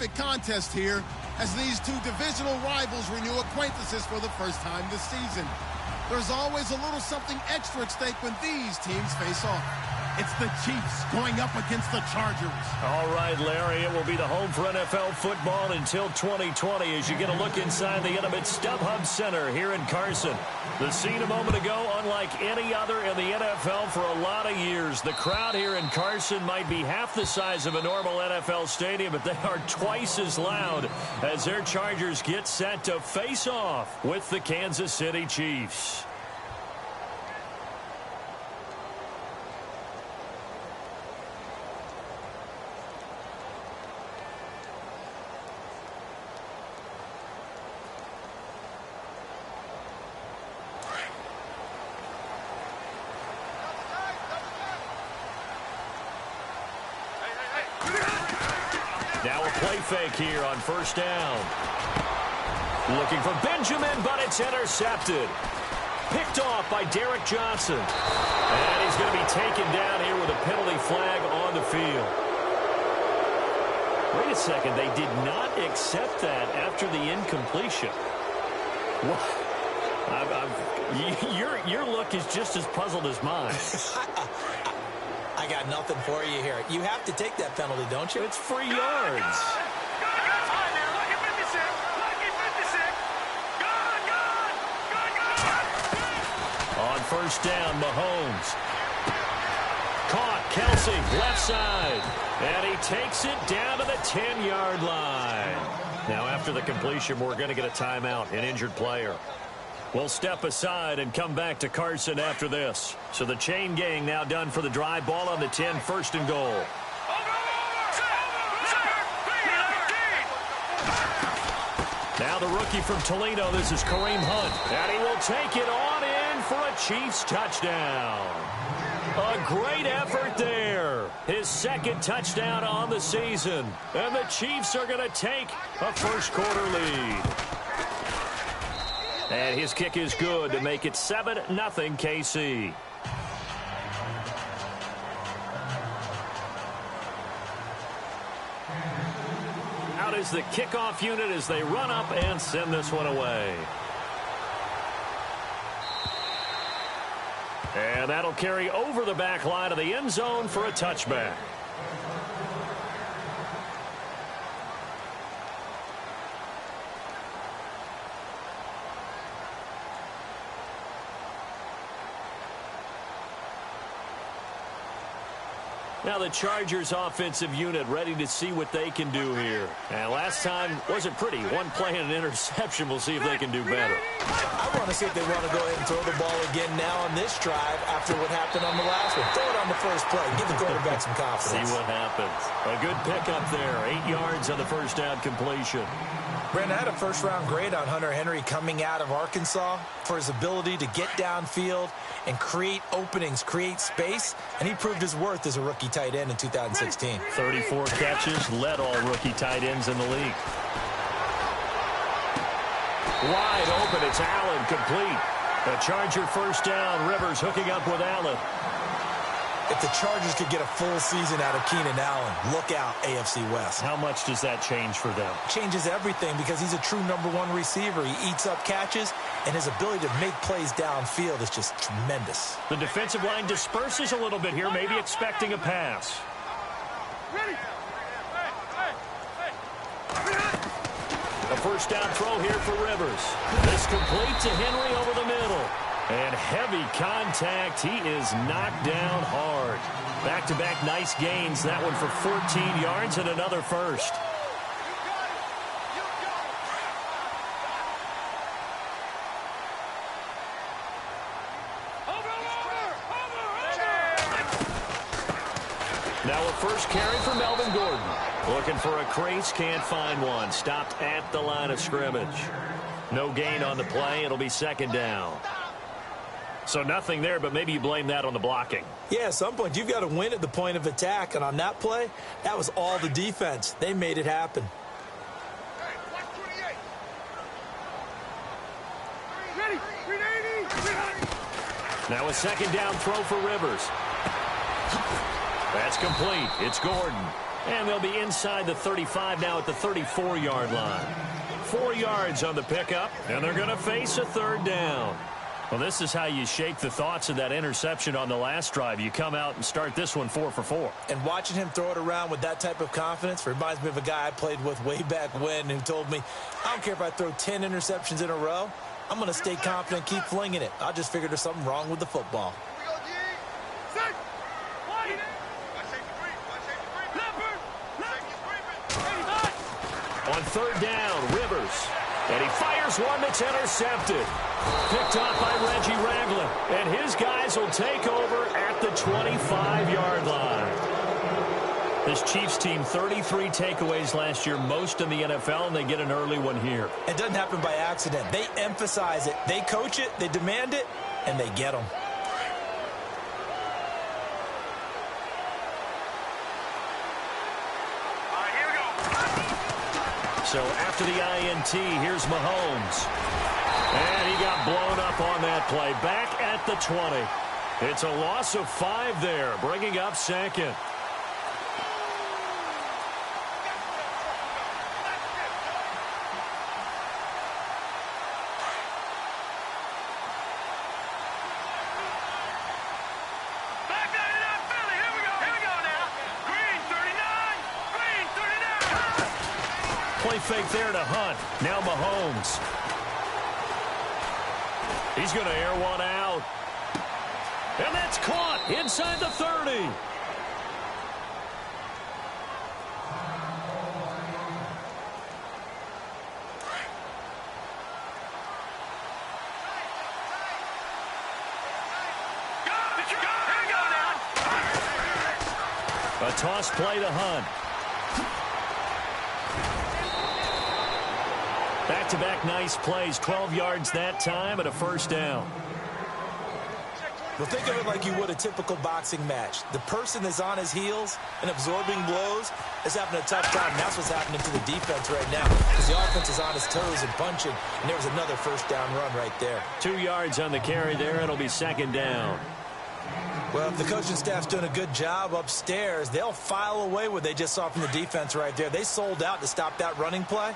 perfect contest here as these two divisional rivals renew acquaintances for the first time this season. There's always a little something extra at stake when these teams face off. It's the Chiefs going up against the Chargers. All right, Larry, it will be the home for NFL football until 2020 as you get a look inside the intimate StubHub Center here in Carson. The scene a moment ago, unlike any other in the NFL for a lot of years. The crowd here in Carson might be half the size of a normal NFL stadium, but they are twice as loud as their Chargers get set to face off with the Kansas City Chiefs. Now a play fake here on first down. Looking for Benjamin, but it's intercepted. Picked off by Derek Johnson. And he's going to be taken down here with a penalty flag on the field. Wait a second, they did not accept that after the incompletion. What? Your look is just as puzzled as mine. I got nothing for you here. You have to take that penalty, don't you? It's 3 yards. On first down, Mahomes. Caught, Kelsey, left side. And he takes it down to the 10-yard line. Now, after the completion, we're going to get a timeout, an injured player. We'll step aside and come back to Carson after this. So the chain gang now done for the drive. Ball on the 10, first and goal. Now the rookie from Toledo, this is Kareem Hunt. And he will take it on in for a Chiefs touchdown. A great effort there. His second touchdown on the season. And the Chiefs are going to take a first-quarter lead. And his kick is good to make it 7-0 KC. Out is the kickoff unit as they run up and send this one away. And that'll carry over the back line of the end zone for a touchback. Now the Chargers offensive unit ready to see what they can do here. And last time wasn't pretty. One play and an interception. We'll see if they can do better. I want to see if they want to go ahead and throw the ball again now on this drive after what happened on the last one. Throw it on the first play. Give the quarterback some confidence. See what happens. A good pickup there. 8 yards on the first down completion. Brandon, I had a first-round grade on Hunter Henry coming out of Arkansas for his ability to get downfield and create openings, create space, and he proved his worth as a rookie tight end in 2016. 34 catches, led all rookie tight ends in the league. Wide open, it's Allen, complete. A Charger first down, Rivers hooking up with Allen. If the Chargers could get a full season out of Keenan Allen, look out, AFC West. How much does that change for them? Changes everything because he's a true #1 receiver. He eats up catches, and his ability to make plays downfield is just tremendous. The defensive line disperses a little bit here, maybe expecting a pass. A first down throw here for Rivers. This complete to Henry over the middle. And heavy contact. He is knocked down hard. Back-to-back nice gains. That one for 14 yards and another first. Now a first carry for Melvin Gordon. Looking for a crease, can't find one. Stopped at the line of scrimmage. No gain on the play. It'll be second down. So nothing there, but maybe you blame that on the blocking. Yeah, at some point you've got to win at the point of attack, and on that play, that was all the defense. They made it happen. Now a second down throw for Rivers. That's complete. It's Gordon. And they'll be inside the 35 now at the 34-yard line. 4 yards on the pickup, and they're going to face a third down. Well, this is how you shake the thoughts of that interception on the last drive. You come out and start this one 4 for 4. And watching him throw it around with that type of confidence reminds me of a guy I played with way back when who told me, I don't care if I throw 10 interceptions in a row. I'm going to stay confident, keep flinging it. I just figured there's something wrong with the football. On third down, Rivers. And he fires one that's intercepted. Picked off by Reggie Ragland. And his guys will take over at the 25-yard line. This Chiefs team, 33 takeaways last year, most in the NFL, and they get an early one here. It doesn't happen by accident. They emphasize it. They coach it, they demand it, and they get them. So after the INT, here's Mahomes. And he got blown up on that play. Back at the 20. It's a loss of 5 there, bringing up second. Play fake there to Hunt. Now Mahomes. He's going to air one out. And that's caught inside the 30. A toss play to Hunt. Back-to-back nice plays, 12 yards that time and a first down. Well, think of it like you would a typical boxing match. The person that's on his heels and absorbing blows is having a tough time. That's what's happening to the defense right now because the offense is on his toes and punching, and there was another first down run right there. 2 yards on the carry there. It'll be second down. Well, if the coaching staff's doing a good job upstairs, they'll file away what they just saw from the defense right there. They sold out to stop that running play.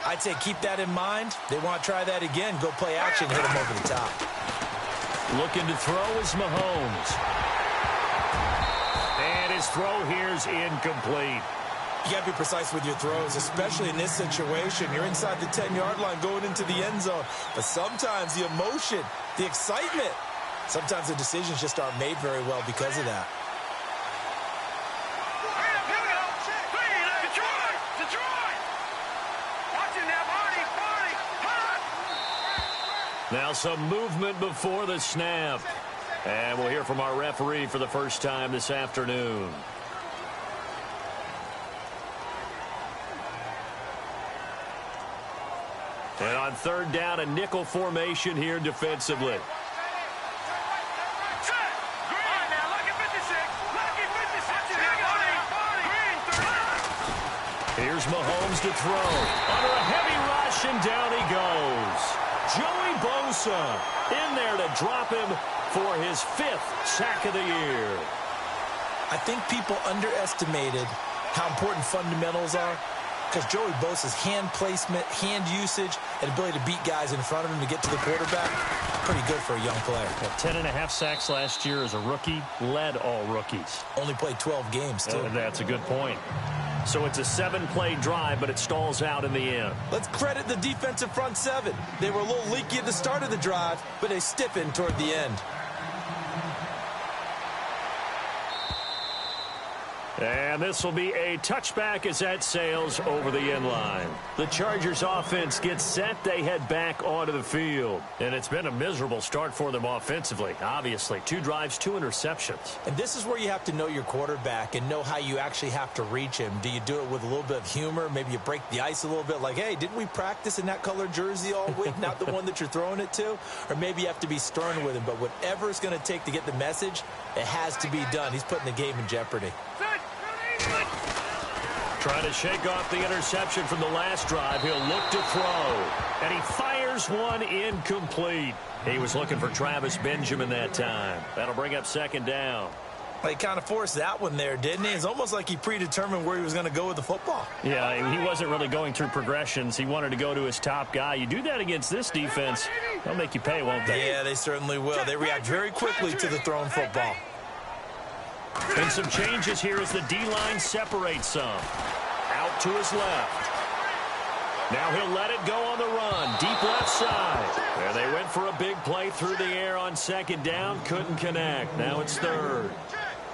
I'd say keep that in mind. They want to try that again. Go play action, hit them over the top. Looking to throw is Mahomes. And his throw here's incomplete. You got to be precise with your throws, especially in this situation. You're inside the 10-yard line going into the end zone. But sometimes the emotion, the excitement, sometimes the decisions just aren't made very well because of that. Now some movement before the snap. And we'll hear from our referee for the first time this afternoon. And on third down, a nickel formation here defensively. Here's Mahomes to throw. Under a heavy rush, and down he goes. Joey Bosa in there to drop him for his 5th sack of the year. I think people underestimated how important fundamentals are because Joey Bosa's hand placement, hand usage, and ability to beat guys in front of him to get to the quarterback, pretty good for a young player. 10.5 sacks last year as a rookie, led all rookies. Only played 12 games, too. That's a good point. So it's a 7-play drive, but it stalls out in the end. Let's credit the defensive front 7. They were a little leaky at the start of the drive, but they stiffened toward the end. And this will be a touchback as that sails over the end line. The Chargers offense gets set. They head back onto the field. And it's been a miserable start for them offensively, obviously. 2 drives, 2 interceptions. And this is where you have to know your quarterback and know how you actually have to reach him. Do you do it with a little bit of humor? Maybe you break the ice a little bit like, hey, didn't we practice in that colored jersey all week? Not the one that you're throwing it to? Or maybe you have to be stern with him. But whatever it's going to take to get the message, it has to be done. He's putting the game in jeopardy. Trying to shake off the interception from the last drive. He'll look to throw. And he fires one incomplete. He was looking for Travis Benjamin that time. That'll bring up second down. He kind of forced that one there, didn't he? It's almost like he predetermined where he was going to go with the football. Yeah, he wasn't really going through progressions. He wanted to go to his top guy. You do that against this defense, they'll make you pay, won't they? Yeah, they certainly will. They react very quickly to the thrown football. And some changes here as the D-line separates some. Out to his left. Now he'll let it go on the run. Deep left side. There they went for a big play through the air on second down. Couldn't connect. Now it's third.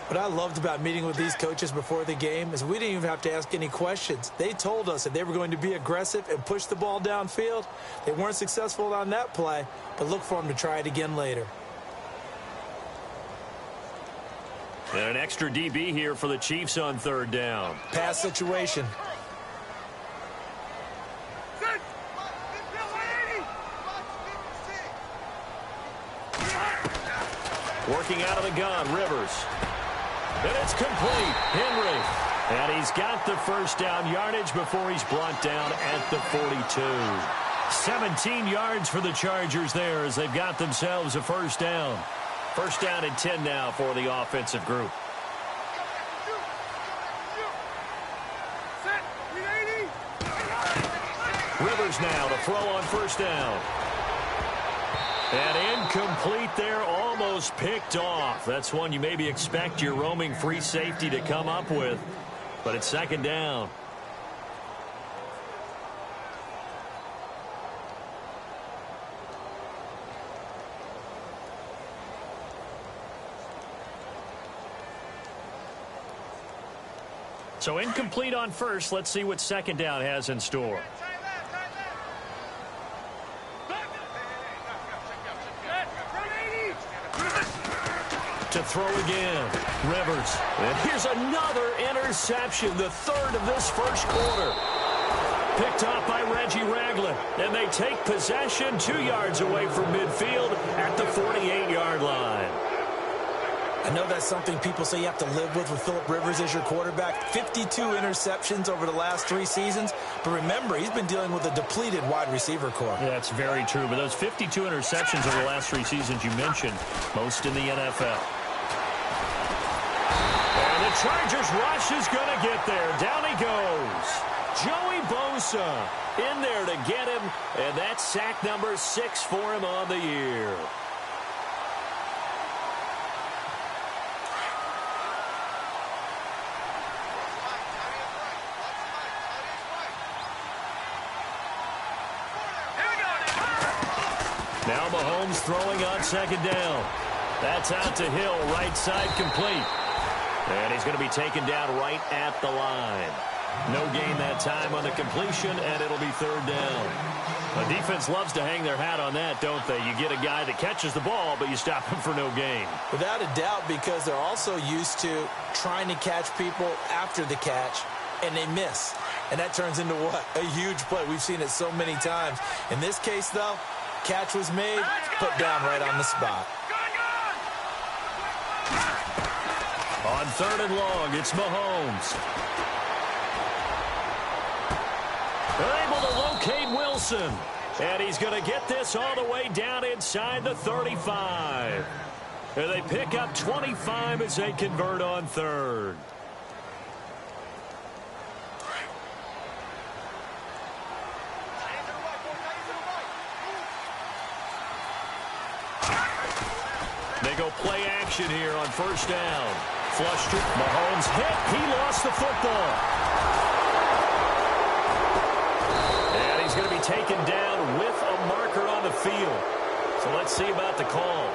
What I loved about meeting with these coaches before the game is we didn't even have to ask any questions. They told us that they were going to be aggressive and push the ball downfield. They weren't successful on that play, but look for them to try it again later. And an extra DB here for the Chiefs on third down. Pass situation. Working out of the gun, Rivers. And it's complete. Henry. And he's got the first down yardage before he's brought down at the 42. 17 yards for the Chargers there as they've got themselves a first down. First down and 10 now for the offensive group. Rivers now to throw on first down. And incomplete there, almost picked off. That's one you maybe expect your roaming free safety to come up with. But it's second down. So incomplete on first. Let's see what second down has in store. To throw again. Rivers. And here's another interception, the third of this first quarter. Picked off by Reggie Ragland. And they take possession 2 yards away from midfield at the 48-yard line. I know that's something people say you have to live with Phillip Rivers as your quarterback. 52 interceptions over the last 3 seasons. But remember, he's been dealing with a depleted wide receiver core. Yeah, that's very true. But those 52 interceptions over the last 3 seasons you mentioned, most in the NFL. And the Chargers rush is going to get there. Down he goes. Joey Bosa in there to get him. And that's sack number 6 for him on the year. Now Mahomes throwing on second down. That's out to Hill, right side complete. And he's going to be taken down right at the line. No gain that time on the completion, and it'll be third down. The defense loves to hang their hat on that, don't they? You get a guy that catches the ball, but you stop him for no gain. Without a doubt, because they're also used to trying to catch people after the catch, and they miss. And that turns into what? A huge play. We've seen it so many times. In this case, though, catch was made, put down right on the spot. On third and long, it's Mahomes. They're able to locate Wilson. And he's going to get this all the way down inside the 35. And they pick up 25 as they convert on third. They go play action here on first down. Flush to Mahomes hit. He lost the football. And he's going to be taken down with a marker on the field. So let's see about the call.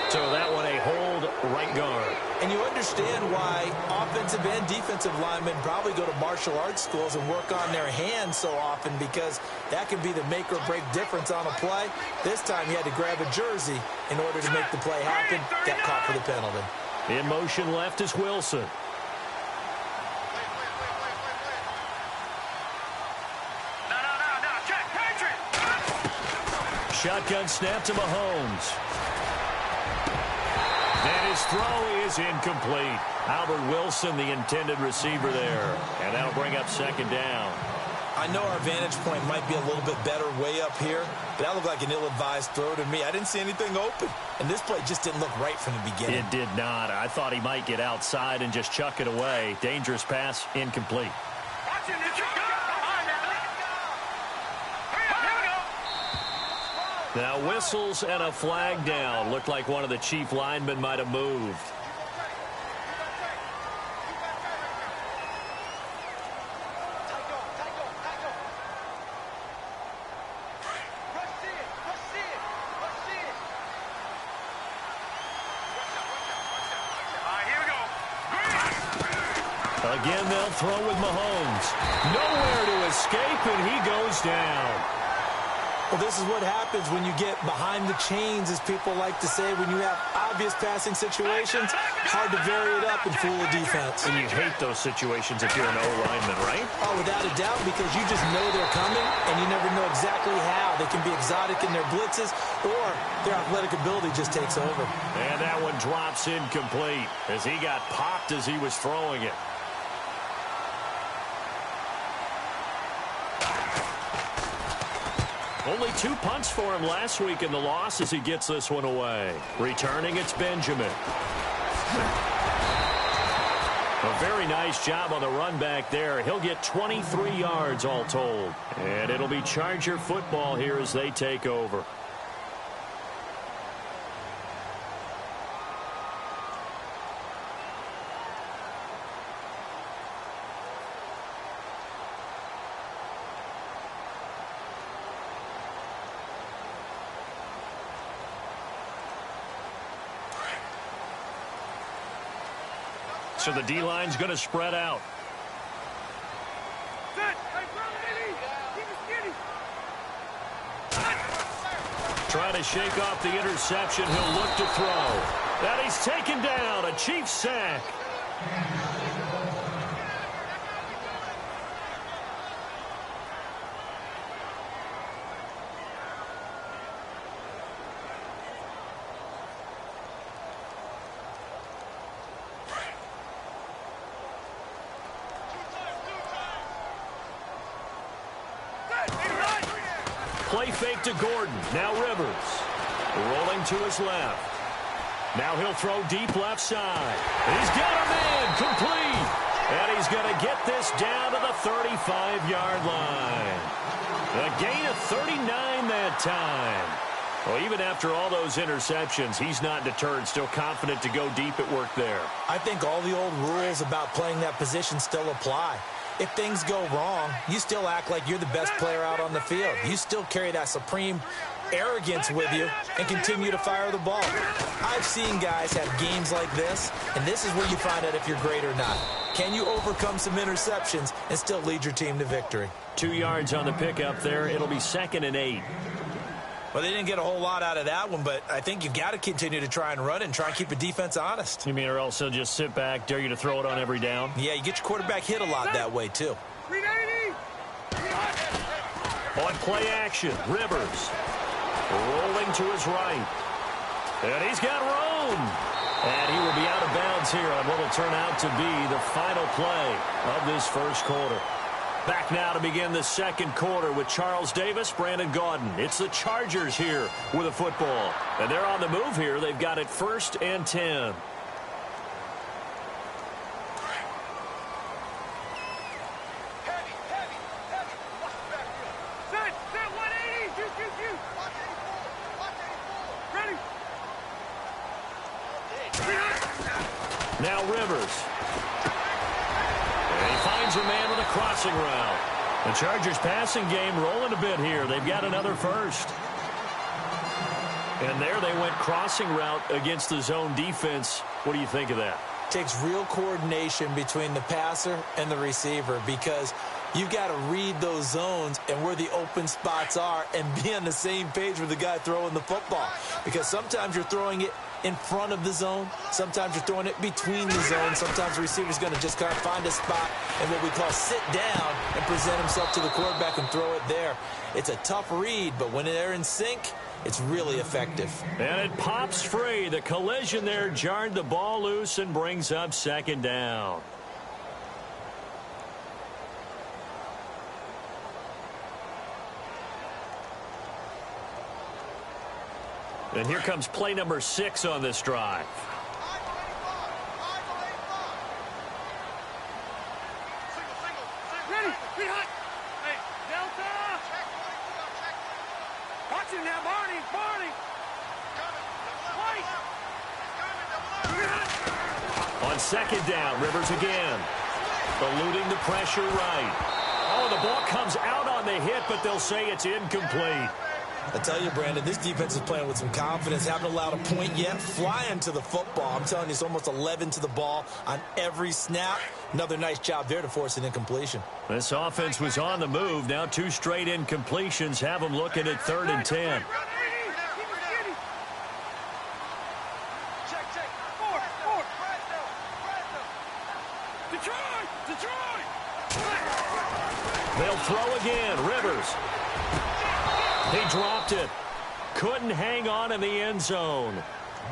So that one a hold right guard. And you understand why offensive and defensive linemen probably go to martial arts schools and work on their hands so often, because that can be the make or break difference on a play. This time he had to grab a jersey in order to make the play happen. Got caught for the penalty. In motion left is Wilson. Shotgun snap to Mahomes. And his throw is incomplete. Albert Wilson, the intended receiver there. And that'll bring up second down. I know our vantage point might be a little bit better way up here, but that looked like an ill-advised throw to me. I didn't see anything open, and this play just didn't look right from the beginning. It did not. I thought he might get outside and just chuck it away. Dangerous pass, incomplete. Now whistles and a flag down. Looked like one of the chief linemen might have moved. Again, they'll throw with Mahomes. Nowhere to escape, and he goes down. Well, this is what happens when you get behind the chains, as people like to say. When you have obvious passing situations, hard to vary it up and fool a defense. And you hate those situations if you're an O-lineman, right? Oh, without a doubt, because you just know they're coming, and you never know exactly how. They can be exotic in their blitzes, or their athletic ability just takes over. And that one drops incomplete as he got popped as he was throwing it. Only 2 punts for him last week in the loss as he gets this one away. Returning, it's Benjamin. A very nice job on the run back there. He'll get 23 yards all told. And it'll be Charger football here as they take over. So the D-line's going to spread out. Trying to shake off the interception. He'll look to throw. And he's taken down. A Chiefs sack. Play fake to Gordon. Now Rivers. Rolling to his left. Now he'll throw deep left side. He's got a man complete. And he's going to get this down to the 35-yard line. A gain of 39 that time. Well, even after all those interceptions, he's not deterred. Still confident to go deep at work there. I think all the old rules about playing that position still apply. If things go wrong, you still act like you're the best player out on the field. You still carry that supreme arrogance with you and continue to fire the ball. I've seen guys have games like this, and this is where you find out if you're great or not. Can you overcome some interceptions and still lead your team to victory? 2 yards on the pickup there. It'll be 2nd and 8. Well, they didn't get a whole lot out of that one, but I think you've got to continue to try and run and try and keep the defense honest. You mean or else they'll just sit back, dare you to throw it on every down? Yeah, you get your quarterback hit a lot that way, too. On play action, Rivers. Rolling to his right. And he's got room. And he will be out of bounds here on what will turn out to be the final play of this first quarter. Back now to begin the second quarter with Charles Davis, Brandon Gaudin. It's the Chargers here with a football. And they're on the move here. They've got it 1st and 10. Now Rivers. And he finds a man with a crossing route. The Chargers passing game rolling a bit here. They've got another first. And there they went crossing route against the zone defense. What do you think of that? Takes real coordination between the passer and the receiver because you've got to read those zones and where the open spots are and be on the same page with the guy throwing the football. Because sometimes you're throwing it in front of the zone. Sometimes you're throwing it between the zones. Sometimes the receiver's going to just kind of find a spot and what we call sit down and present himself to the quarterback and throw it there. It's a tough read, but when they're in sync, it's really effective. And it pops free. The collision there jarred the ball loose and brings up 2nd down. And here comes play number 6 on this drive. Ready, behind. Hey, Delta. Watch him now, Barney. On second down, Rivers again. Eluding the pressure right. Oh, the ball comes out on the hit, but they'll say it's incomplete. I tell you, Brandon, this defense is playing with some confidence. Haven't allowed a point yet. Flying to the football. I'm telling you, it's almost 11 to the ball on every snap. Another nice job there to force an incompletion. This offense was on the move. Now 2 straight incompletions have them looking at 3rd and 10. They'll throw again. Rivers. He dropped it. Couldn't hang on in the end zone.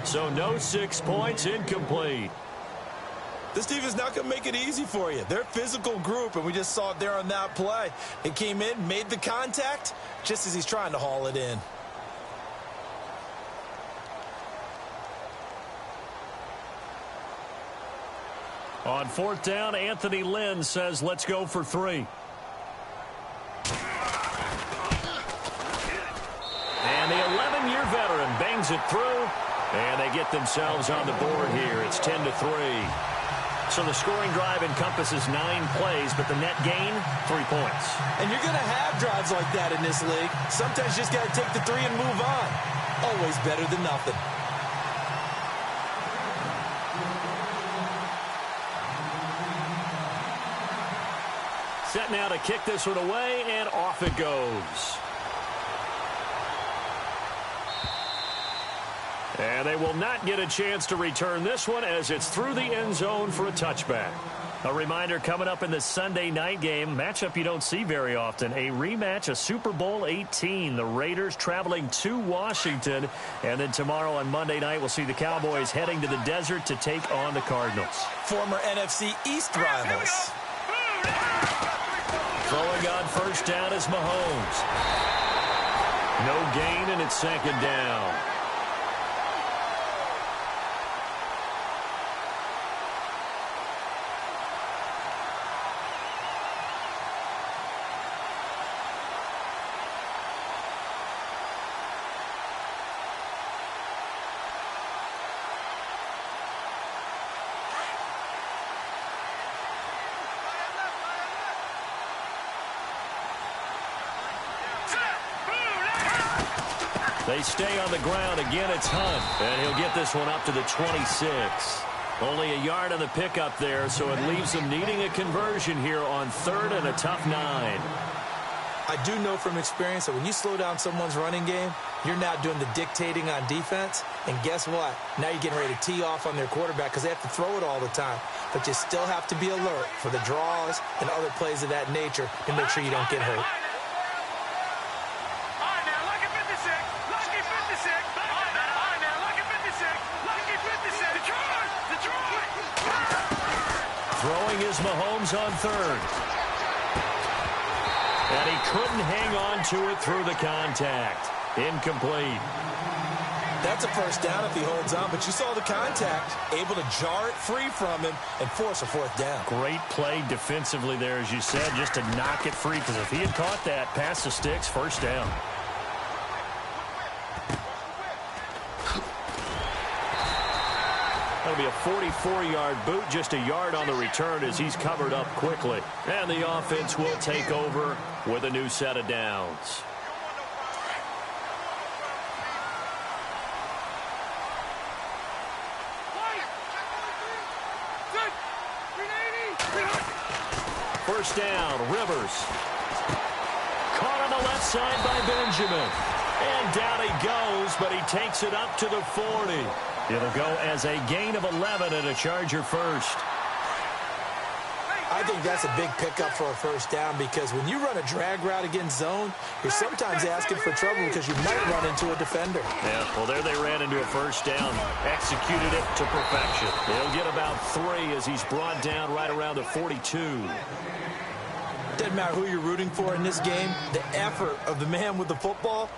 So no 6 points, incomplete. This defense not going to make it easy for you. They're a physical group, and we just saw it there on that play. It came in, made the contact, just as he's trying to haul it in. On 4th down, Anthony Lynn says, let's go for 3. And the 11-year veteran bangs it through, and they get themselves on the board here. It's 10-3. So the scoring drive encompasses 9 plays, but the net gain, 3 points. And you're going to have drives like that in this league. Sometimes you just got to take the 3 and move on. Always better than nothing. Set now to kick this one away, and off it goes. And they will not get a chance to return this one as it's through the end zone for a touchback. A reminder coming up in the Sunday night game, matchup you don't see very often, a rematch of Super Bowl 18. The Raiders traveling to Washington. And then tomorrow on Monday night, we'll see the Cowboys heading to the desert to take on the Cardinals. Former NFC East rivals. Throwing on 1st down is Mahomes. No gain, and it's 2nd down. They stay on the ground. Again, it's Hunt. And he'll get this one up to the 26. Only a yard on the pickup there, so it leaves them needing a conversion here on 3rd and a tough 9. I do know from experience that when you slow down someone's running game, you're now doing the dictating on defense. And guess what? Now you're getting ready to tee off on their quarterback because they have to throw it all the time. But you still have to be alert for the draws and other plays of that nature to make sure you don't get hurt. Throwing is Mahomes on 3rd. And he couldn't hang on to it through the contact. Incomplete. That's a 1st down if he holds on, but you saw the contact, able to jar it free from him and force a 4th down. Great play defensively there, as you said, just to knock it free, because if he had caught that, past the sticks, 1st down. That'll be a 44-yard boot, just a yard on the return as he's covered up quickly. And the offense will take over with a new set of downs. First down, Rivers. Caught on the left side by Benjamin. And down he goes, but he takes it up to the 40. It'll go as a gain of 11 and a Charger first. I think that's a big pickup for a 1st down because when you run a drag route against zone, you're sometimes asking for trouble because you might run into a defender. Yeah, well, there they ran into a 1st down. Executed it to perfection. He'll get about 3 as he's brought down right around the 42. Doesn't matter who you're rooting for in this game. The effort of the man with the football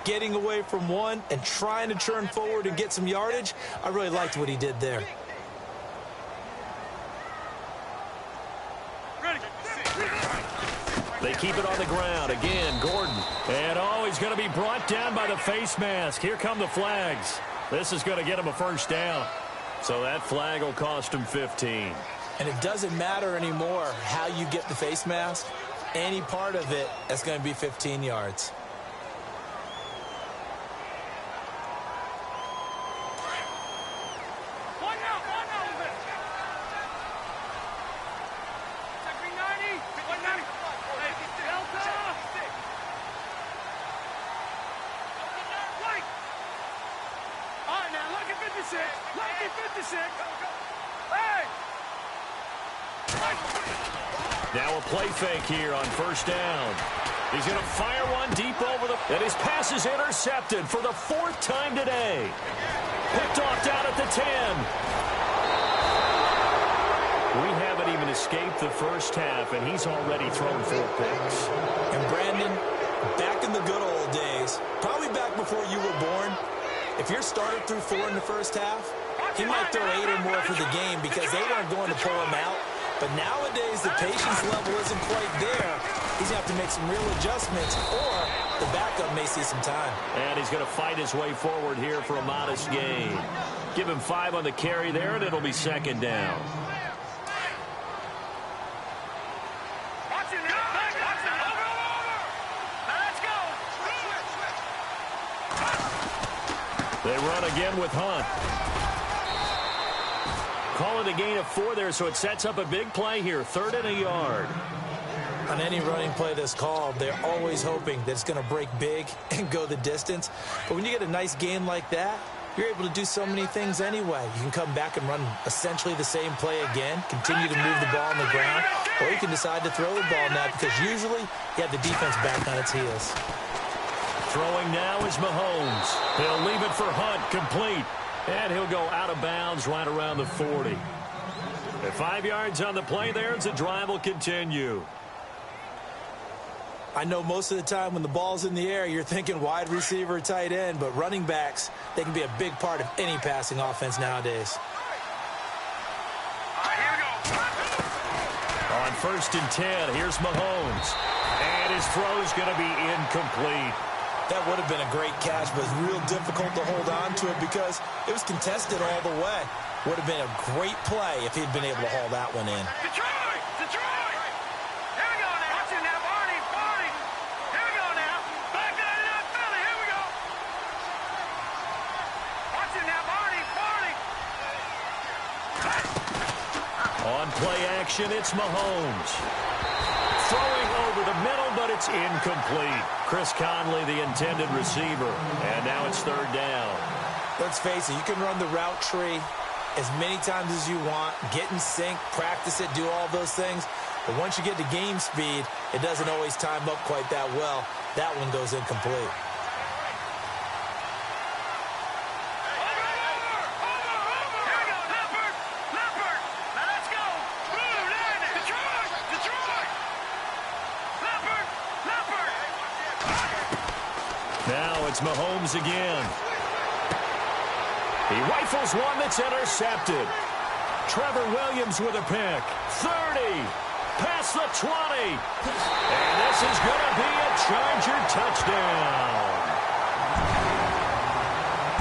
getting away from one and trying to turn forward and get some yardage. I really liked what he did there. They keep it on the ground. Again, Gordon. And, oh, he's going to be brought down by the face mask. Here come the flags. This is going to get him a first down. So that flag will cost him 15. And it doesn't matter anymore how you get the face mask. Any part of it, that's going to be 15 yards. Now a play fake here on first down. He's going to fire one deep over the... And his pass is intercepted for the fourth time today. Picked off down at the 10. We haven't even escaped the first half, and he's already thrown 4 picks. And Brandon, back in the good old days, probably back before you were born, if your starter threw 4 in the first half, he might throw 8 or more for the game because they weren't going to pull him out. But nowadays, the patience level isn't quite there. He's going to have to make some real adjustments, or the backup may see some time. And he's going to fight his way forward here for a modest gain. Give him 5 on the carry there, and it'll be second down. They run again with Hunt. Call it a gain of 4 there, so it sets up a big play here. 3rd and a yard. On any running play that's called, they're always hoping that it's going to break big and go the distance. But when you get a nice gain like that, you're able to do so many things anyway. You can come back and run essentially the same play again, continue to move the ball on the ground, or you can decide to throw the ball now because usually you have the defense back on its heels. Throwing now is Mahomes. He'll leave it for Hunt, complete. And he'll go out of bounds right around the 40. At 5 yards on the play there, the drive will continue. I know most of the time when the ball's in the air, you're thinking wide receiver, tight end, but running backs, they can be a big part of any passing offense nowadays. On 1st and 10, here's Mahomes. And his throw's going to be incomplete. That would have been a great catch, but it's real difficult to hold on to it because it was contested all the way. Would have been a great play if he'd been able to haul that one in. Detroit! Detroit! Here we go now. Watch it now, Barney. Barney. Here we go now. Back down to that Philly. Here we go. Watch it now, Barney. Barney. On play action, it's Mahomes. Throwing over the middle, but it's incomplete. Chris Conley, the intended receiver. And now it's 3rd down. Let's face it, you can run the route tree as many times as you want, get in sync, practice it, do all those things. But once you get to game speed, it doesn't always time up quite that well. That one goes incomplete. Now it's Mahomes again. He rifles one that's intercepted. Trevor Williams with a pick. 30. Past the 20. And this is going to be a Charger touchdown.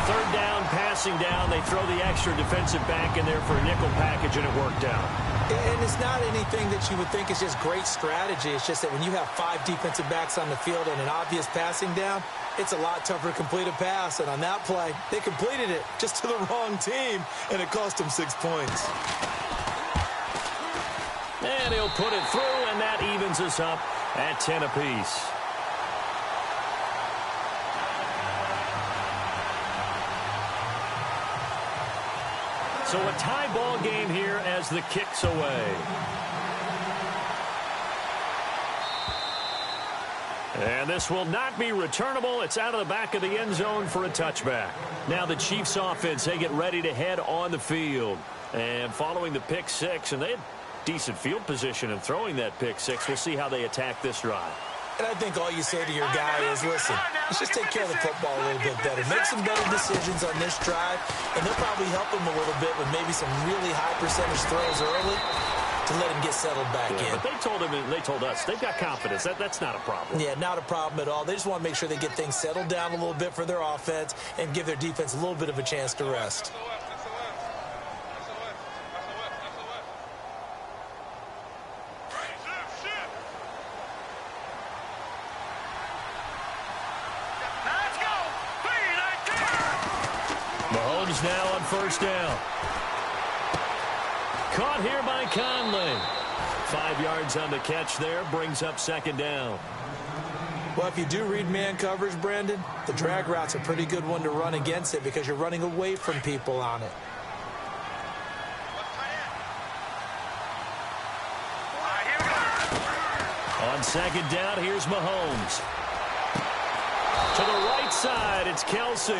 3rd down, passing down. They throw the extra defensive back in there for a nickel package, and it worked out. And it's not anything that you would think is just great strategy. It's just that when you have 5 defensive backs on the field and an obvious passing down, it's a lot tougher to complete a pass. And on that play, they completed it just to the wrong team, and it cost them 6 points. And he'll put it through, and that evens us up at 10 apiece. So a tie ball game here as the kick's away. And this will not be returnable. It's out of the back of the end zone for a touchback. Now the Chiefs offense, they get ready to head on the field. And following the pick 6, and they had decent field position in throwing that pick 6. We'll see how they attack this drive. And I think all you say to your guy is, listen, let's just take care of the football a little bit better. Make some better decisions on this drive, and they'll probably help him a little bit with maybe some really high percentage throws early to let him get settled back in. But they told him, and they told us, they've got confidence. That's not a problem. Yeah, not a problem at all. They just want to make sure they get things settled down a little bit for their offense and give their defense a little bit of a chance to rest. Mahomes now on first down. Caught here by Conley. 5 yards on the catch there, brings up second down. Well, if you do read man coverage, Brandon, the drag route's a pretty good one to run against it because you're running away from people on it. On second down, here's Mahomes. To the right side, it's Kelsey.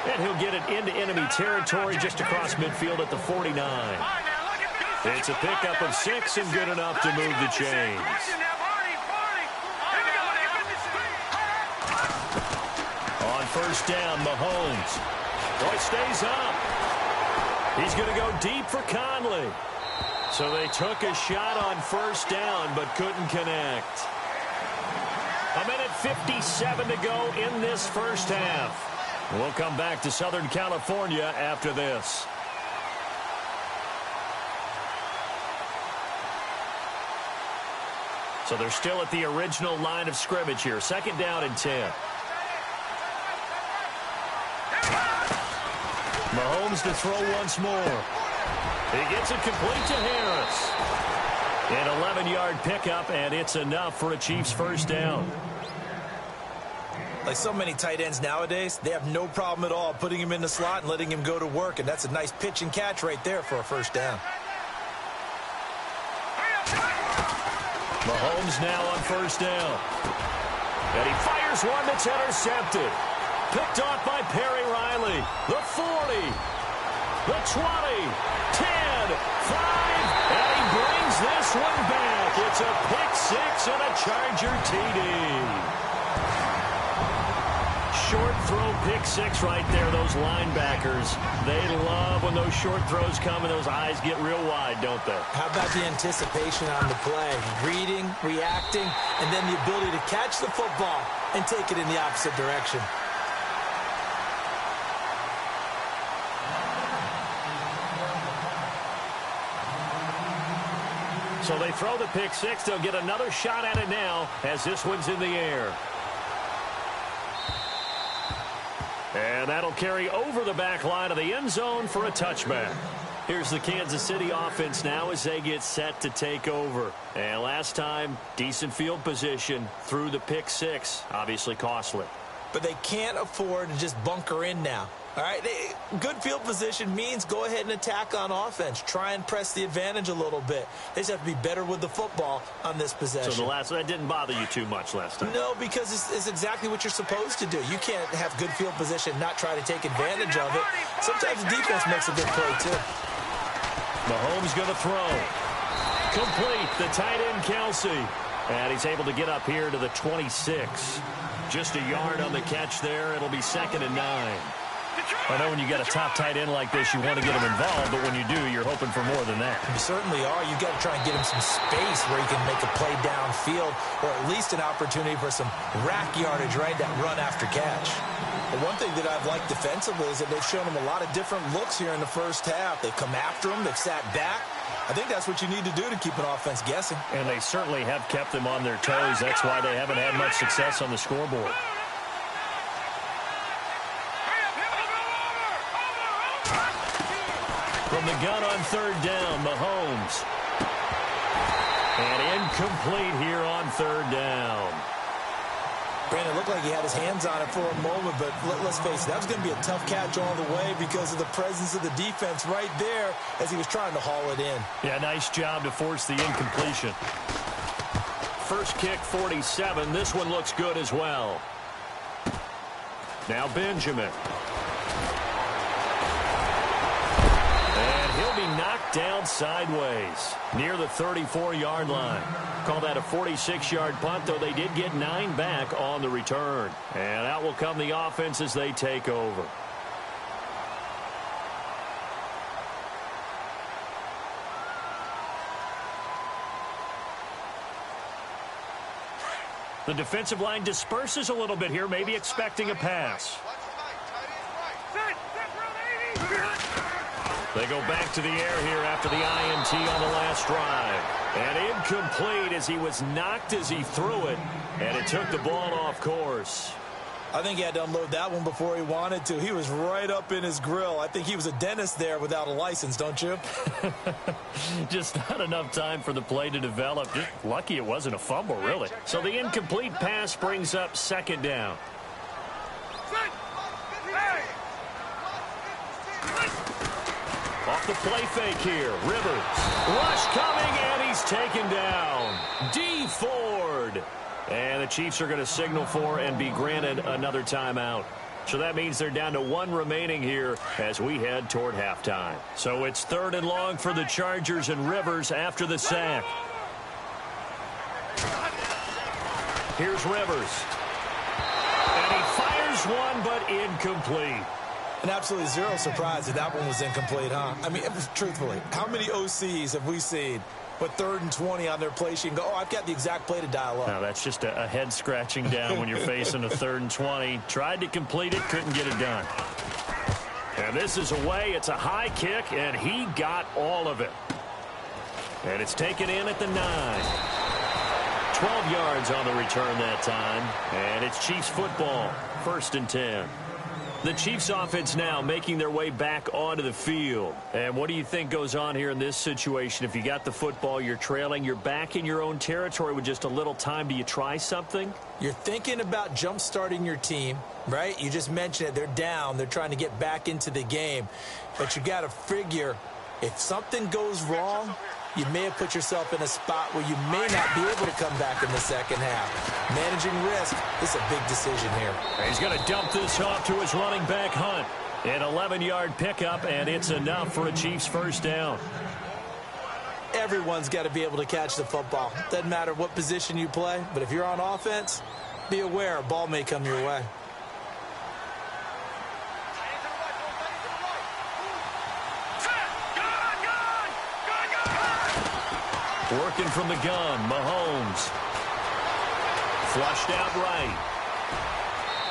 And he'll get it into enemy territory just across midfield at the 49. It's a pickup of 6 and good enough to move the chains. On first down, Mahomes. Boy, stays up. He's going to go deep for Conley. So they took a shot on first down but couldn't connect. 1:57 to go in this first half. We'll come back to Southern California after this. So they're still at the original line of scrimmage here. Second down and 10. Mahomes to throw once more. He gets it complete to Harris. An 11-yard pickup, and it's enough for a Chiefs first down. Like so many tight ends nowadays, they have no problem at all putting him in the slot and letting him go to work, and that's a nice pitch and catch right there for a first down. Mahomes now on first down. And he fires one that's intercepted. Picked off by Perry Riley. The 40. The 20. 10. 5. And he brings this one back. It's a pick six and a Charger TD. Short throw pick six right there. Those linebackers, they love when those short throws come and those eyes get real wide, don't they? How about the anticipation on the play? Reading, reacting, and then the ability to catch the football and take it in the opposite direction. So they throw the pick six. They'll get another shot at it now as this one's in the air. And that'll carry over the back line of the end zone for a touchback. Here's the Kansas City offense now as they get set to take over. And last time, decent field position through the pick six. Obviously costly. But they can't afford to just bunker in now. All right, good field position means go ahead and attack on offense. Try and press the advantage a little bit. They just have to be better with the football on this possession. So that didn't bother you too much last time? No, because it's exactly what you're supposed to do. You can't have good field position and not try to take advantage of it. Sometimes the defense makes a good play, too. Mahomes going to throw. Complete, the tight end Kelsey. And he's able to get up here to the 26. Just a yard on the catch there. It'll be 2nd and 9. I know when you got a top tight end like this, you want to get him involved, but when you do, you're hoping for more than that. You certainly are. You've got to try and get him some space where he can make a play downfield or at least an opportunity for some rack yardage, right, that run after catch. But one thing that I've liked defensively is that they've shown him a lot of different looks here in the first half. They've come after him. They've sat back. I think that's what you need to do to keep an offense guessing. And they certainly have kept them on their toes. That's why they haven't had much success on the scoreboard. From the gun on 3rd down, Mahomes. And incomplete here on 3rd down. Brandon, looked like he had his hands on it for a moment, but let's face it, that was going to be a tough catch all the way because of the presence of the defense right there as he was trying to haul it in. Yeah, nice job to force the incompletion. First kick, 47. This one looks good as well. Now Benjamin. And he'll be knocked down sideways near the 34-yard line. Call that a 46-yard punt, though they did get 9 back on the return. And out will come the offense as they take over. The defensive line disperses a little bit here, maybe expecting a pass. They go back to the air here after the INT on the last drive. And incomplete as he was knocked as he threw it, and it took the ball off course. I think he had to unload that one before he wanted to. He was right up in his grill. I think he was a dentist there without a license, don't you? Just not enough time for the play to develop. Just lucky it wasn't a fumble, really. So the incomplete pass brings up second down. Off the play fake here. Rivers. Rush coming, and he's taken down. D. Ford. And the Chiefs are going to signal for and be granted another timeout. So that means they're down to 1 remaining here as we head toward halftime. So it's 3rd and long for the Chargers and Rivers after the sack. Here's Rivers. And he fires one, but incomplete. And absolutely zero surprise that that one was incomplete, huh? I mean, truthfully, how many OCs have we seen with 3rd and 20 on their play sheet and go, oh, I've got the exact play to dial up? No, that's just a head scratching down when you're facing a 3rd and 20. Tried to complete it, couldn't get it done. And this is away. It's a high kick, and he got all of it. And it's taken in at the 9. 12 yards on the return that time. And it's Chiefs football, 1st and 10. The Chiefs offense now making their way back onto the field. And what do you think goes on here in this situation? If you got the football, you're trailing, you're back in your own territory with just a little time. Do you try something? You're thinking about jump-starting your team, right? You just mentioned it. They're down. They're trying to get back into the game. But you got to figure if something goes wrong, you may have put yourself in a spot where you may not be able to come back in the second half. Managing risk is a big decision here. He's going to dump this off to his running back, Hunt. An 11-yard pickup, and it's enough for a Chiefs first down. Everyone's got to be able to catch the football. Doesn't matter what position you play, but if you're on offense, be aware a ball may come your way. Working from the gun, Mahomes. Flushed out right.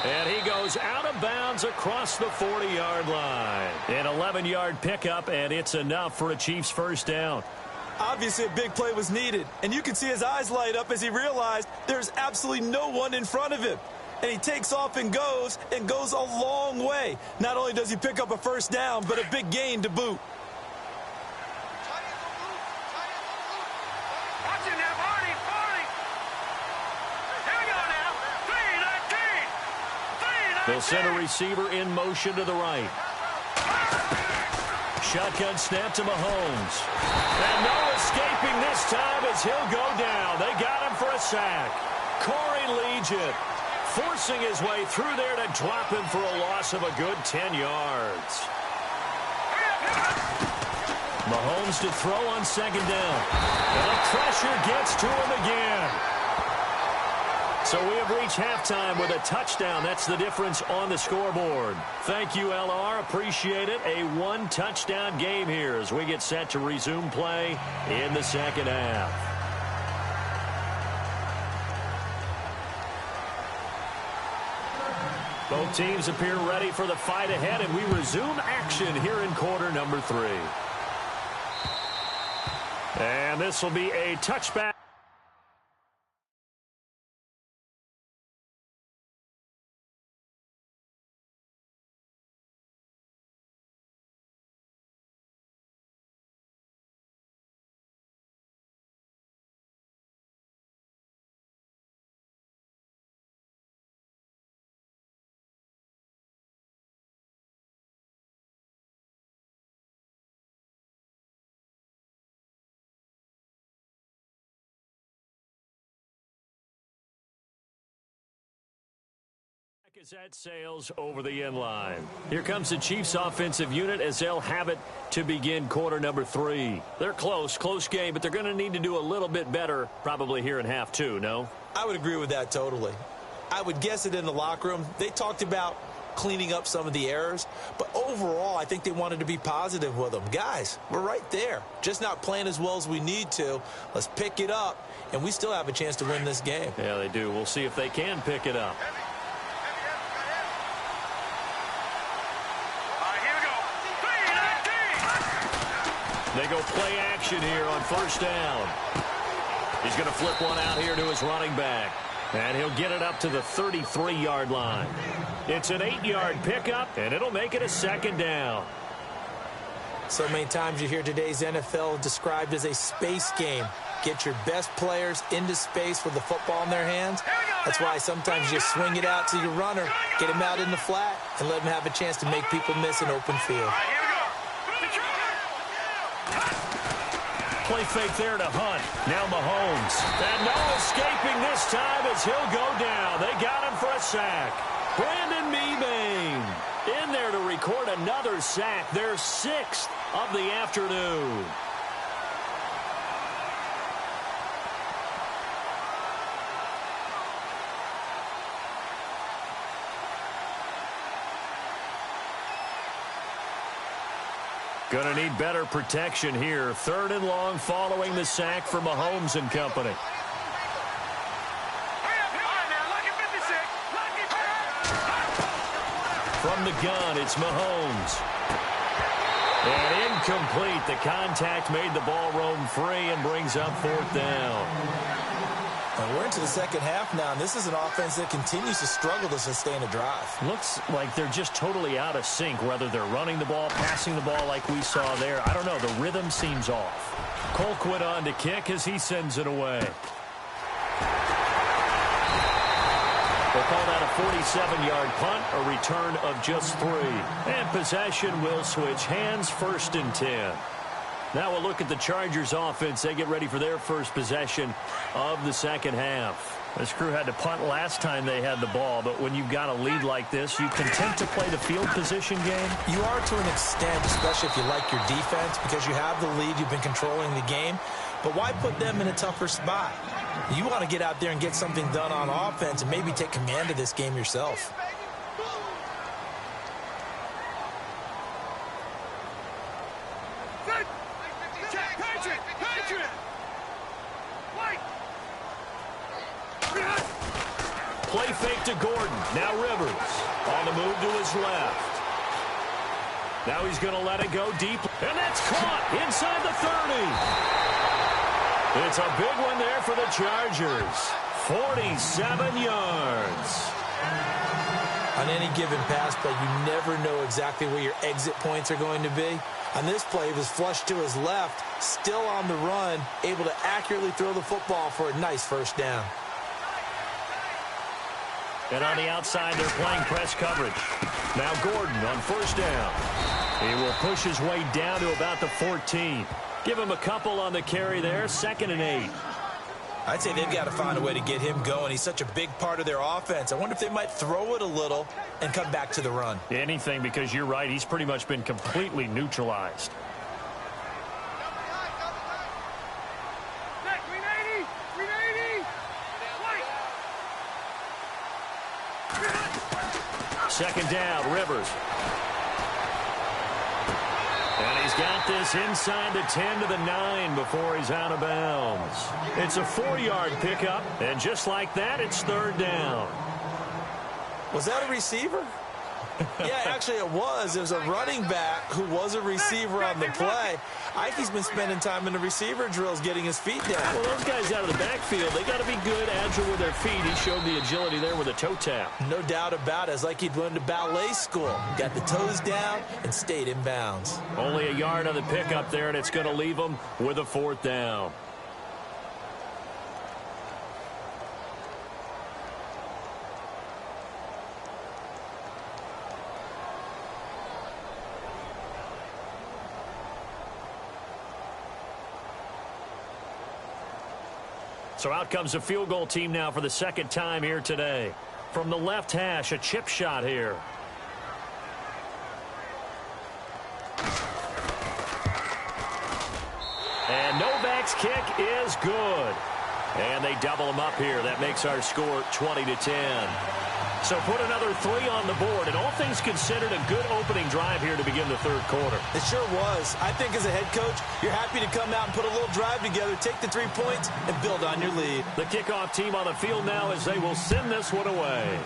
And he goes out of bounds across the 40-yard line. An 11-yard pickup, and it's enough for a Chiefs first down. Obviously, a big play was needed, and you can see his eyes light up as he realized there's absolutely no one in front of him. And he takes off and goes a long way. Not only does he pick up a first down, but a big gain to boot. They'll send a receiver in motion to the right. Shotgun snap to Mahomes. And no escaping this time as he'll go down. They got him for a sack. Corey Legent forcing his way through there to drop him for a loss of a good 10 yards. Mahomes to throw on second down. And the pressure gets to him again. So we have reached halftime with a touchdown. That's the difference on the scoreboard. Thank you, LR. Appreciate it. A 1-touchdown game here as we get set to resume play in the second half. Both teams appear ready for the fight ahead, and we resume action here in quarter number 3. And this will be a touchback. As that sails over the end line. Here comes the Chiefs offensive unit as they'll have it to begin quarter number 3. They're close game, but they're going to need to do a little bit better probably here in half 2, no? I would agree with that totally. I would guess it in the locker room. They talked about cleaning up some of the errors, but overall I think they wanted to be positive with them. Guys, we're right there. Just not playing as well as we need to. Let's pick it up, and we still have a chance to win this game. Yeah, they do. We'll see if they can pick it up. They go play action here on first down. He's going to flip one out here to his running back. And he'll get it up to the 33-yard line. It's an 8-yard pickup, and it'll make it a second down. So many times you hear today's NFL described as a space game. Get your best players into space with the football in their hands. That's why sometimes you swing it out to your runner, get him out in the flat, and let him have a chance to make people miss an open field. Play fake there to Hunt. Now Mahomes. And no escaping this time as he'll go down. They got him for a sack. Brandon Mebane in there to record another sack. Their 6th of the afternoon. Going to need better protection here. 3rd and long following the sack for Mahomes and company. From the gun, it's Mahomes. And incomplete. The contact made the ball roam free and brings up 4th down. And we're into the second half now, and this is an offense that continues to struggle to sustain a drive. Looks like they're just totally out of sync, whether they're running the ball, passing the ball like we saw there. I don't know. The rhythm seems off. Colquitt on to kick as he sends it away. They'll call that a 47-yard punt, a return of just 3. And possession will switch hands, 1st and 10. Now we'll look at the Chargers offense. They get ready for their first possession of the second half. This crew had to punt last time they had the ball, but when you've got a lead like this, you content to play the field position game? You are to an extent, especially if you like your defense, because you have the lead, you've been controlling the game. But why put them in a tougher spot? You want to get out there and get something done on offense and maybe take command of this game yourself. Play fake to Gordon. Now Rivers on the move to his left. Now he's going to let it go deep. And that's caught inside the 30. It's a big one there for the Chargers. 47 yards. On any given pass play, you never know exactly where your exit points are going to be. On this play, he was flushed to his left, still on the run, able to accurately throw the football for a nice first down. And on the outside, they're playing press coverage. Now Gordon on first down. He will push his way down to about the 14. Give him a couple on the carry there, 2nd and 8. I'd say they've got to find a way to get him going. He's such a big part of their offense. I wonder if they might throw it a little and come back to the run. Anything, because you're right. He's pretty much been completely neutralized. Second down, Rivers. And he's got this inside the 10 to the 9 before he's out of bounds. It's a 4-yard pickup, and just like that, it's 3rd down. Was that a receiver? Yeah, actually it was. It was a running back who was a receiver on the play. I think he's been spending time in the receiver drills getting his feet down. Well, those guys out of the backfield, they got to be good, agile with their feet. He showed the agility there with a toe tap. No doubt about it. It's like he'd went to ballet school. Got the toes down and stayed in bounds. Only a yard on the pickup there, and it's going to leave him with a 4th down. So out comes the field goal team now for the 2nd time here today. from the left hash, a chip shot here. And Novak's kick is good. And they double him up here. That makes our score 20-10. So put another 3 on the board. And all things considered, a good opening drive here to begin the third quarter. It sure was. I think as a head coach, you're happy to come out and put a little drive together, take the 3 points, and build on your lead. The kickoff team on the field now as they will send this one away.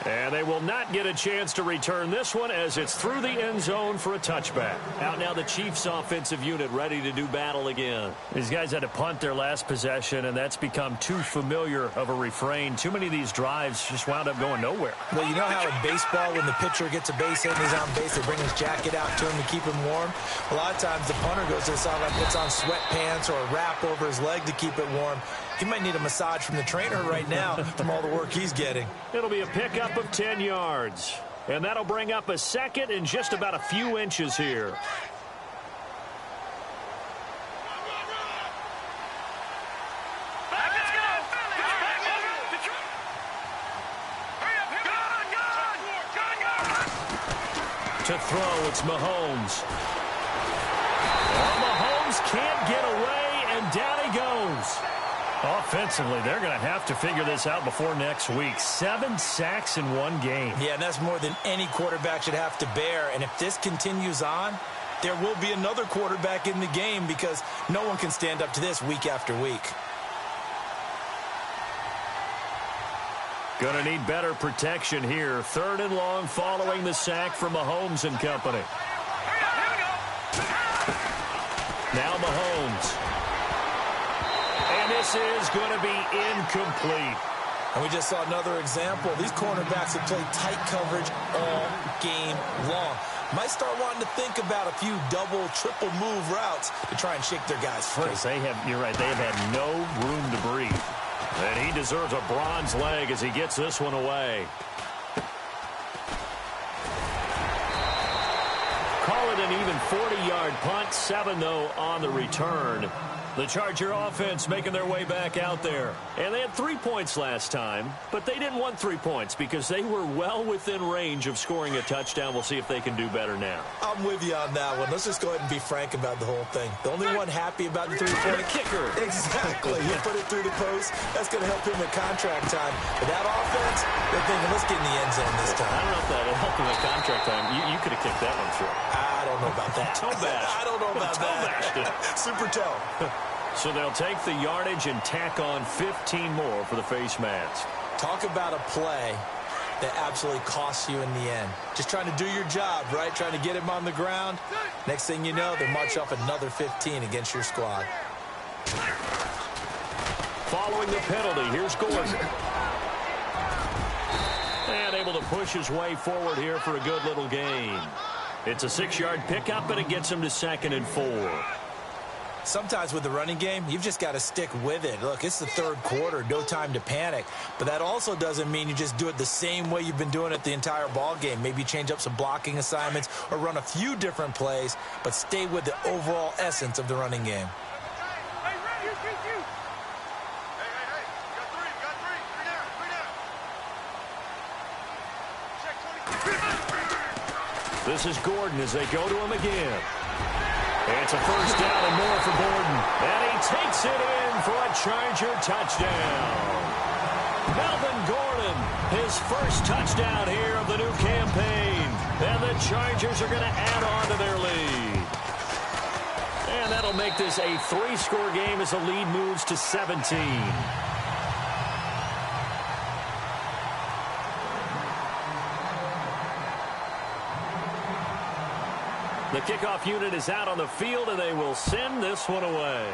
And they will not get a chance to return this one as it's through the end zone for a touchback. Out now the Chiefs offensive unit ready to do battle again. These guys had to punt their last possession, and that's become too familiar of a refrain. Too many of these drives just wound up going nowhere. Well, you know how in baseball when the pitcher gets a base hit and he's on base, they bring his jacket out to him to keep him warm? A lot of times the punter goes to the sideline, puts on sweatpants or a wrap over his leg to keep it warm. He might need a massage from the trainer right now from all the work he's getting. It'll be a pickup of 10 yards. And that'll bring up a second and just about a few inches here. To throw, it's Mahomes. Well, Mahomes can't get away, and down he goes. Offensively, they're going to have to figure this out before next week. 7 sacks in one game. Yeah, and that's more than any quarterback should have to bear. And if this continues on, there will be another quarterback in the game because no one can stand up to this week after week. Going to need better protection here. 3rd and long following the sack from Mahomes and company. Now Mahomes. And this is going to be incomplete. And we just saw another example. These cornerbacks have played tight coverage all game long. Might start wanting to think about a few double, triple move routes to try and shake their guys free. You're right, they have had no room to breathe. And he deserves a bronze leg as he gets this one away. Call it an even 40-yard punt. 7, though, on the return. The Charger offense making their way back out there. And they had 3 points last time, but they didn't want 3 points because they were well within range of scoring a touchdown. We'll see if they can do better now. I'm with you on that one. Let's just go ahead and be frank about the whole thing. The only one happy about the 3-point kicker. Exactly. He put it through the post. That's going to help him at contract time. But that offense, they're thinking, let's get in the end zone this time. I don't know if that helped him at contract time. You could have kicked that one through. I don't know about that. Toe bash. I don't know about that. Super toe. So they'll take the yardage and tack on 15 more for the face mask. Talk about a play that absolutely costs you in the end. Just trying to do your job, right? Trying to get him on the ground. Next thing you know, they march off another 15 against your squad. Following the penalty, here's Gordon. And able to push his way forward here for a good little gain. It's a 6-yard pickup, and it gets him to 2nd and 4. Sometimes with the running game, you've just got to stick with it. Look, it's the 3rd quarter, no time to panic. But that also doesn't mean you just do it the same way you've been doing it the entire ball game. Maybe change up some blocking assignments or run a few different plays, but stay with the overall essence of the running game. This is Gordon as they go to him again. It's a 1st down and more for Gordon. And he takes it in for a Charger touchdown. Melvin Gordon, his first touchdown here of the new campaign. And the Chargers are going to add on to their lead. And that'll make this a 3-score game as the lead moves to 17. The kickoff unit is out on the field, and they will send this one away.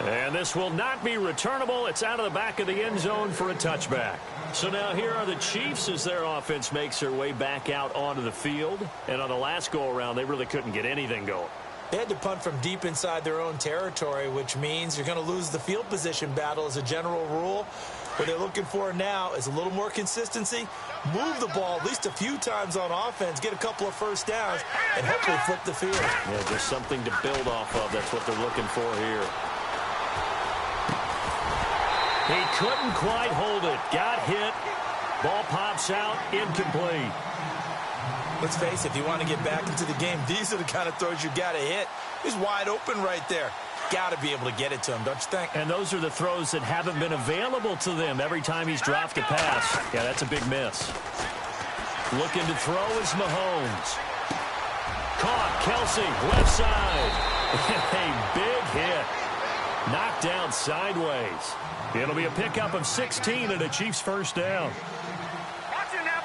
And this will not be returnable. It's out of the back of the end zone for a touchback. So now here are the Chiefs as their offense makes their way back out onto the field. And on the last go-around, they really couldn't get anything going. They had to punt from deep inside their own territory, which means you're going to lose the field position battle as a general rule. What they're looking for now is a little more consistency, move the ball at least a few times on offense, get a couple of first downs, and hopefully flip the field. Yeah, just something to build off of. That's what they're looking for here. He couldn't quite hold it. Got hit. Ball pops out. Incomplete. Let's face it, if you want to get back into the game, these are the kind of throws you got to hit. He's wide open right there. Got to be able to get it to him, don't you think? And those are the throws that haven't been available to them every time he's dropped a pass. Yeah, that's a big miss. Looking to throw is Mahomes. Caught. Kelsey, left side. A big hit. Knocked down sideways. It'll be a pickup of 16 and a Chiefs first down.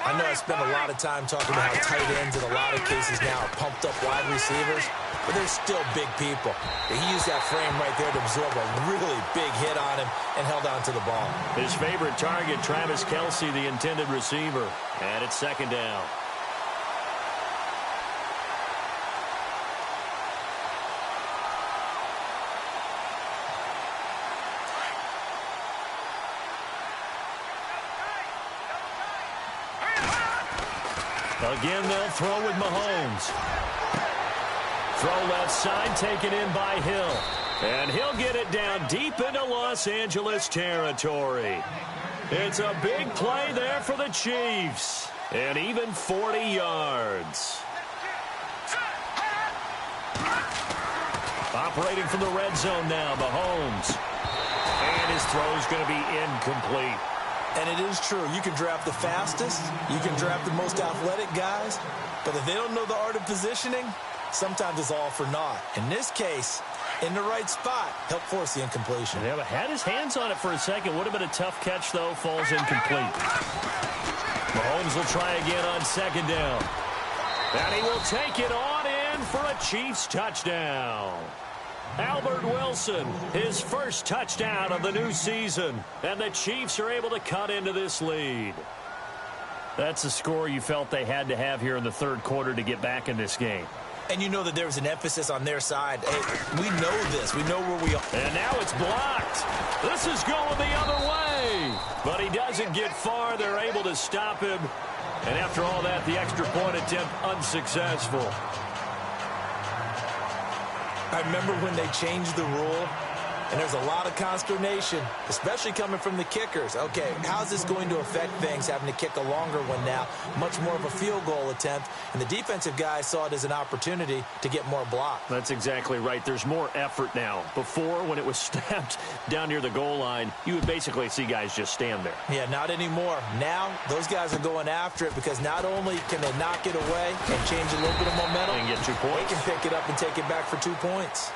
I know I spend a lot of time talking about how tight ends in a lot of cases now are pumped up wide receivers, but they're still big people. He used that frame right there to absorb a really big hit on him and held on to the ball. His favorite target, Travis Kelsey, the intended receiver. And it's second down. Again, they'll throw with Mahomes. Throw left side, taken in by Hill. And he'll get it down deep into Los Angeles territory. It's a big play there for the Chiefs. And even 40 yards. Operating from the red zone now, Mahomes. And his throw's going to be incomplete. And it is true. You can draft the fastest. You can draft the most athletic guys. But if they don't know the art of positioning, sometimes it's all for naught. In this case, in the right spot, helped force the incompletion. Yeah, but had his hands on it for a second. Would have been a tough catch, though. Falls incomplete. Mahomes will try again on second down. And he will take it on in for a Chiefs touchdown. Albert Wilson, his first touchdown of the new season. And the Chiefs are able to cut into this lead. That's the score you felt they had to have here in the third quarter to get back in this game. And you know that there was an emphasis on their side. Hey, we know this. We know where we are. And now it's blocked. This is going the other way. But he doesn't get far. They're able to stop him. And after all that, the extra point attempt unsuccessful. I remember when they changed the rule, and there's a lot of consternation, especially coming from the kickers. Okay, how's this going to affect things, having to kick a longer one now, much more of a field goal attempt, and the defensive guys saw it as an opportunity to get more block. That's exactly right. There's more effort now. Before, when it was snapped down near the goal line, you would basically see guys just stand there. Yeah, not anymore. Now, those guys are going after it because not only can they knock it away and change a little bit of momentum, and get 2 points. They can pick it up and take it back for 2 points.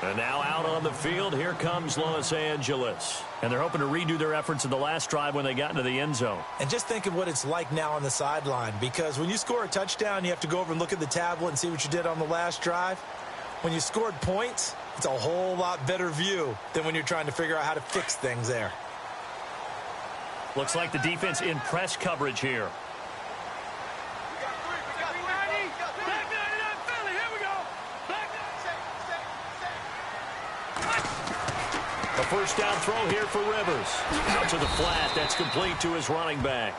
And now out on the field, here comes Los Angeles. And they're hoping to redo their efforts in the last drive when they got into the end zone. And just think of what it's like now on the sideline, because when you score a touchdown, you have to go over and look at the tablet and see what you did on the last drive. When you scored points, it's a whole lot better view than when you're trying to figure out how to fix things there. Looks like the defense in press coverage here. A first down throw here for Rivers. Out to the flat. That's complete to his running back.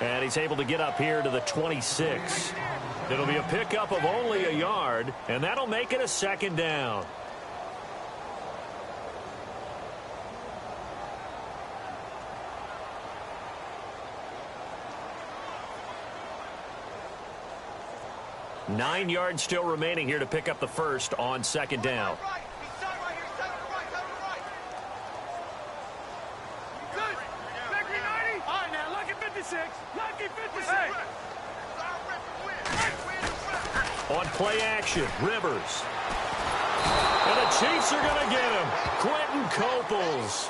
And he's able to get up here to the 26. It'll be a pickup of only a yard, and that'll make it a second down. Nine yards still remaining here to pick up the first on second down. On play action, Rivers. And the Chiefs are going to get him. Quentin Coples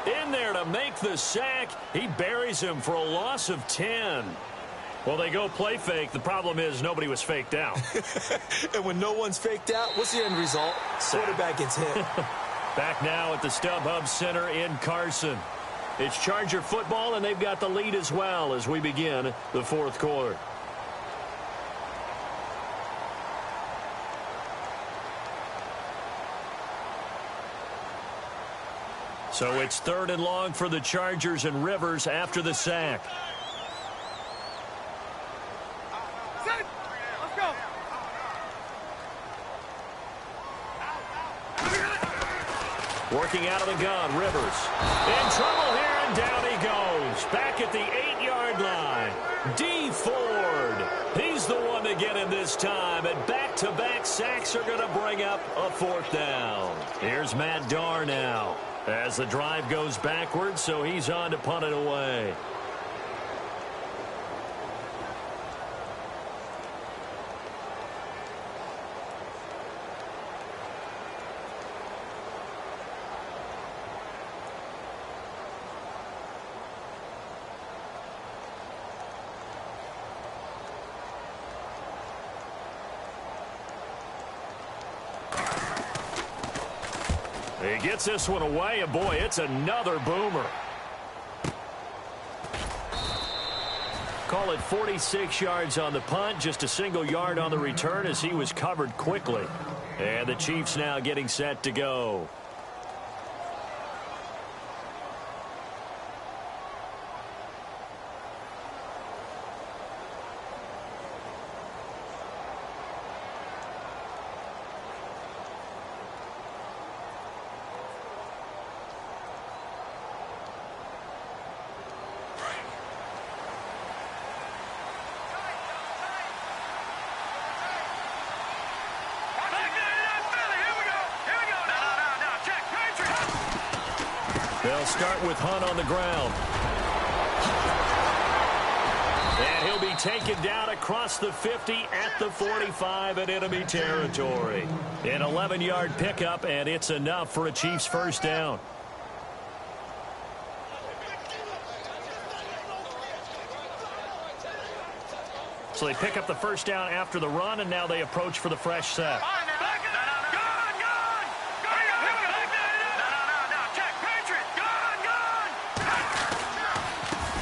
in there to make the sack. He buries him for a loss of 10. Well, they go play fake. The problem is nobody was faked out. And when no one's faked out, what's the end result? Quarterback gets hit. Back now at the StubHub Center in Carson. It's Charger football, and they've got the lead as well as we begin the fourth quarter. So it's 3rd and long for the Chargers, and Rivers after the sack. Set. Let's go. Working out of the gun, Rivers. In trouble here, and down he goes. Back at the 8-yard line. D. Ford. He's the one to get him this time, and back-to-back sacks are going to bring up a 4th down. Here's Matt Darr now as the drive goes backwards, so he's on to punt it away. He gets this one away, and boy, it's another boomer. Call it 46 yards on the punt, just a single yard on the return as he was covered quickly. And the Chiefs now getting set to go. They'll start with Hunt on the ground. And he'll be taken down across the 50 at the 45 in enemy territory. An 11-yard pickup, and it's enough for a Chiefs first down. So they pick up the first down after the run, and now they approach for the fresh set.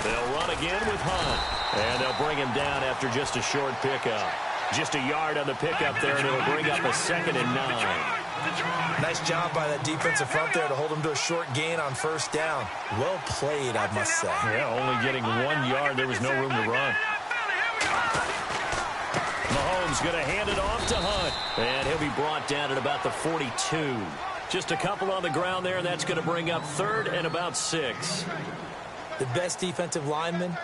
They'll run again with Hunt. And they'll bring him down after just a short pickup. Just a yard on the pickup there, and it'll bring up a 2nd and 9. Nice job by that defensive front there to hold him to a short gain on first down. Well played, I must say. Yeah, only getting 1 yard. There was no room to run. Mahomes going to hand it off to Hunt. And he'll be brought down at about the 42. Just a couple on the ground there, and that's going to bring up 3rd and about 6. The best defensive linemen,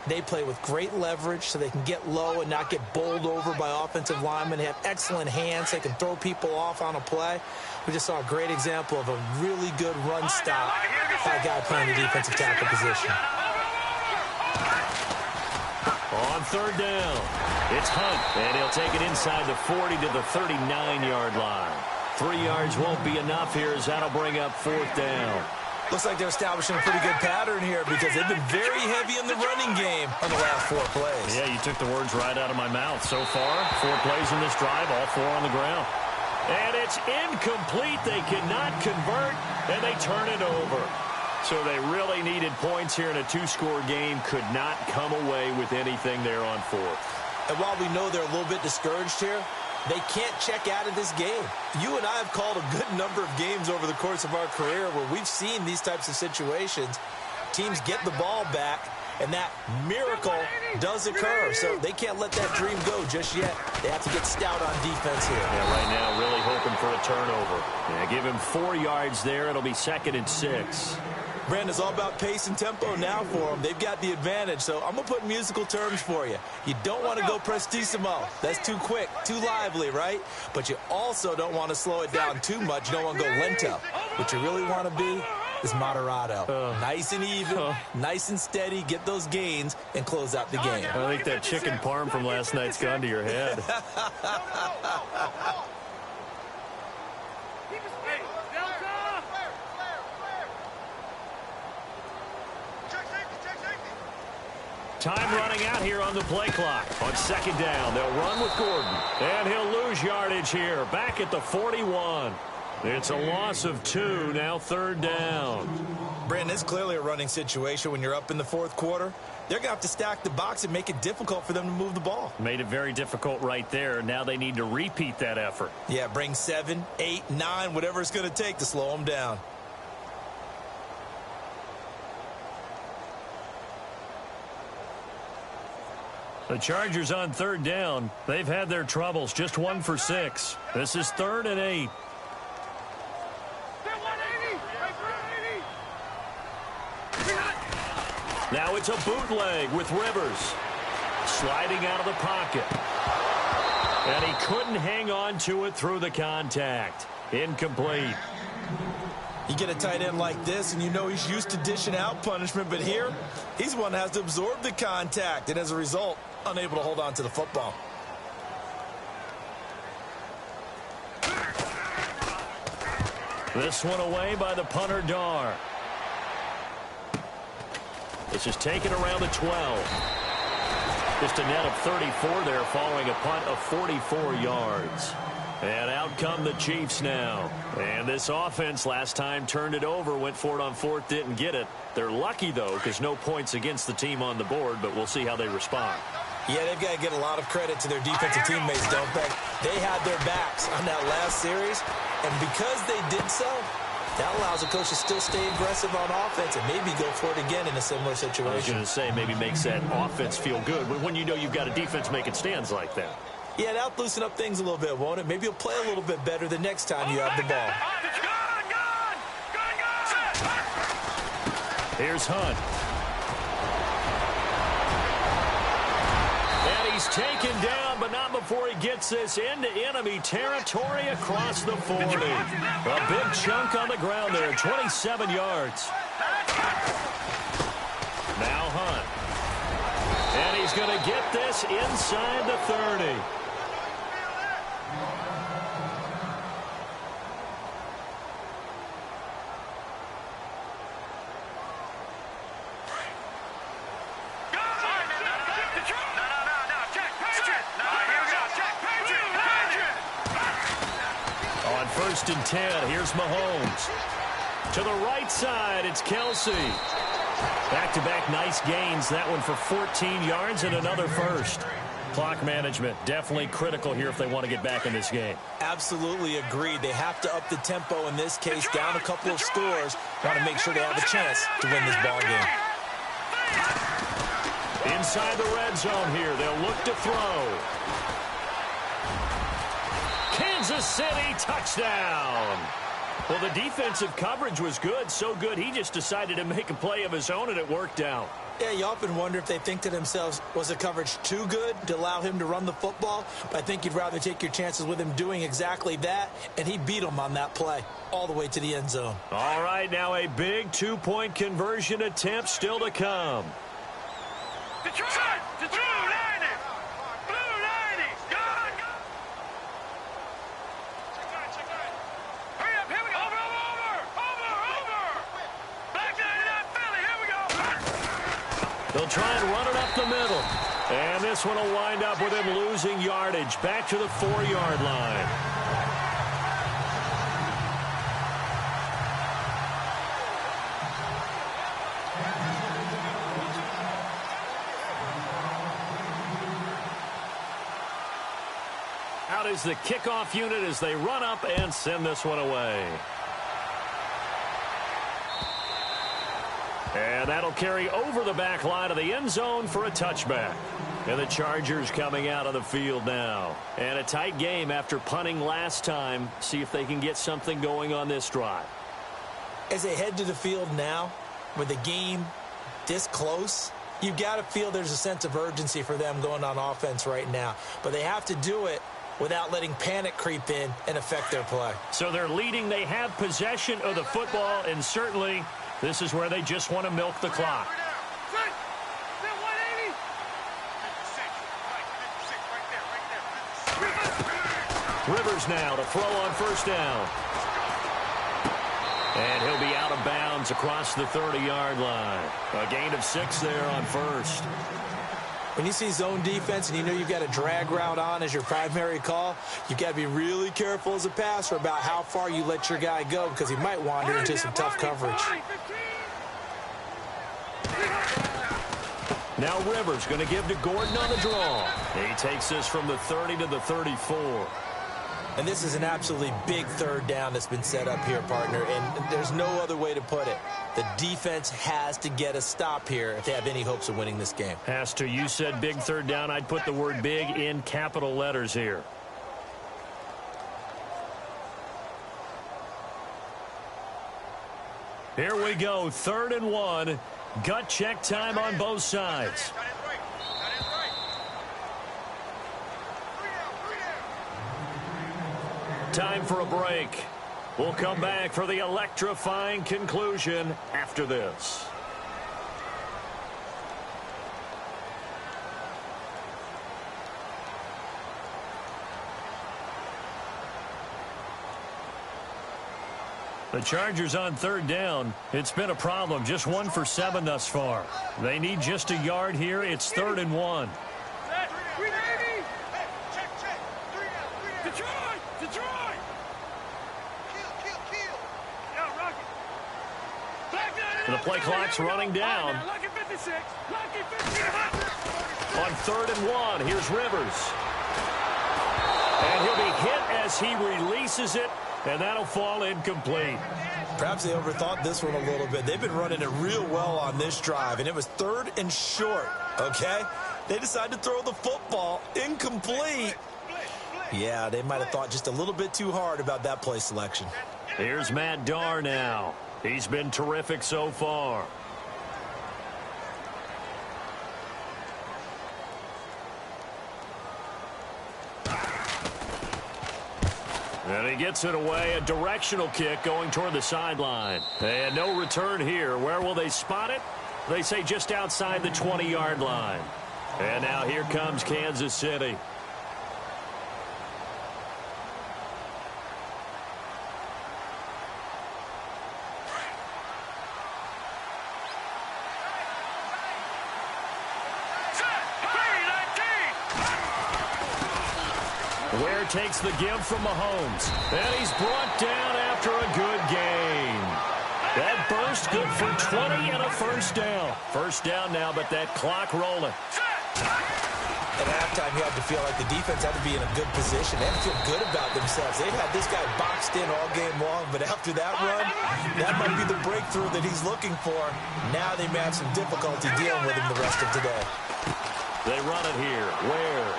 they play with great leverage so they can get low and not get bowled over by offensive linemen. They have excellent hands. They can throw people off on a play. We just saw a great example of a really good run stop by a guy playing the defensive tackle position. On 3rd down, it's Hunt, and he'll take it inside the 40 to the 39-yard line. 3 yards won't be enough here as that'll bring up 4th down. Looks like they're establishing a pretty good pattern here because they've been very heavy in the running game on the last 4 plays. Yeah, you took the words right out of my mouth. So far, 4 plays in this drive, all 4 on the ground. And it's incomplete. They cannot convert, and they turn it over. So they really needed points here in a 2-score game. Could not come away with anything there on 4th. And while we know they're a little bit discouraged here, they can't check out of this game. You and I have called a good number of games over the course of our career where we've seen these types of situations. Teams get the ball back, and that miracle does occur. So they can't let that dream go just yet. They have to get stout on defense here. Yeah, right now really hoping for a turnover. Yeah, give him 4 yards there. It'll be 2nd and 6. Brandon, it's all about pace and tempo now for them. They've got the advantage, so I'm going to put musical terms for you. You don't want to go prestissimo. That's too quick, too lively, right? But you also don't want to slow it down too much. You don't want to go lento. What you really want to be is moderato. Nice and even, nice and steady, get those gains, and close out the game. I think that chicken parm from last night's gone to your head. Time running out here on the play clock. On 2nd down, they'll run with Gordon. And he'll lose yardage here. Back at the 41. It's a loss of 2, now 3rd down. Brandon, it's clearly a running situation when you're up in the 4th quarter. They're going to have to stack the box and make it difficult for them to move the ball. Made it very difficult right there. Now they need to repeat that effort. Yeah, bring 7, 8, 9, whatever it's going to take to slow them down. The Chargers on third down. They've had their troubles, just 1 for 6. This is 3rd and 8. Now it's a bootleg with Rivers. Sliding out of the pocket. And he couldn't hang on to it through the contact. Incomplete. You get a tight end like this, and you know he's used to dishing out punishment, but here, he's the one that has to absorb the contact, and as a result, unable to hold on to the football. This one away by the punter, Dar. This is taken around the 12. Just a net of 34 there following a punt of 44 yards. And out come the Chiefs now. And this offense last time turned it over, went for it on 4th, didn't get it. They're lucky, though, because no points against the team on the board, but we'll see how they respond. Yeah, they've got to get a lot of credit to their defensive teammates, don't they? They had their backs on that last series, and because they did so, that allows the coach to still stay aggressive on offense and maybe go for it again in a similar situation. I was going to say, maybe makes that offense feel good when you know you've got a defense making stands like that. Yeah, that'll loosen up things a little bit, won't it? Maybe you'll play a little bit better the next time you have the ball. Here's Hunt. And he's taken down, but not before he gets this into enemy territory across the 40. A big chunk on the ground there, 27 yards. Now Hunt. And he's going to get this inside the 30. On 1st and 10, here's Mahomes. To the right side, it's Kelsey. Back-to-back nice gains. That one for 14 yards and another first. Clock management definitely critical here if they want to get back in this game. Absolutely agreed. They have to up the tempo in this case, down a couple of scores. Want to make sure they have a chance to win this ball game. Inside the red zone here, they'll look to throw. Kansas City touchdown. Well, the defensive coverage was good, so good he just decided to make a play of his own, and it worked out. Yeah, you often wonder if they think to themselves, was the coverage too good to allow him to run the football? But I think you'd rather take your chances with him doing exactly that, and he beat him on that play all the way to the end zone. All right, now a big two-point conversion attempt still to come. Detroit! Blue 90! Blue 90! Go! Hurry up, here we go! Over! Back 99 Philly, here we go! They'll try and run it up the middle. And this one will wind up with him losing yardage back to the 4-yard line. Out is the kickoff unit as they run up and send this one away. And that'll carry over the back line of the end zone for a touchback. And the Chargers coming out of the field now. And a tight game after punting last time. See if they can get something going on this drive. As they head to the field now, with the game this close, you've got to feel there's a sense of urgency for them going on offense right now. But they have to do it without letting panic creep in and affect their play. So they're leading. They have possession of the football, and certainly this is where they just want to milk the clock. Rivers now to throw on first down. And he'll be out of bounds across the 30-yard line. A gain of 6 there on first. When you see zone defense and you know you've got a drag route on as your primary call, you've got to be really careful as a passer about how far you let your guy go because he might wander into some tough coverage. Now Rivers going to give to Gordon on the draw. He takes this from the 30 to the 34. And this is an absolutely big third down that's been set up here, partner, and there's no other way to put it. The defense has to get a stop here if they have any hopes of winning this game. Has to. You said big third down. I'd put the word big in capital letters here. Here we go, 3rd and 1. Gut check time on both sides. Time for a break. We'll come back for the electrifying conclusion after this. The Chargers on 3rd down. It's been a problem. Just 1 for 7 thus far. They need just a yard here. It's 3rd and 1. The play clock's running down. On 3rd and 1, here's Rivers. And he'll be hit as he releases it, and that'll fall incomplete. Perhaps they overthought this one a little bit. They've been running it real well on this drive, and it was 3rd and short, okay? They decided to throw the football incomplete. Yeah, they might have thought just a little bit too hard about that play selection. Here's Matt Darr now. He's been terrific so far. And he gets it away, a directional kick going toward the sideline. And no return here. Where will they spot it? They say just outside the 20-yard line. And now here comes Kansas City. Ware takes the give from Mahomes. And he's brought down after a good game. That burst good for 20 and a first down. First down now, but that clock rolling. At halftime, you had to feel like the defense had to be in a good position. They had to feel good about themselves. They've had this guy boxed in all game long, but after that run, that might be the breakthrough that he's looking for. Now they may have some difficulty dealing with him the rest of today. They run it here. Ware.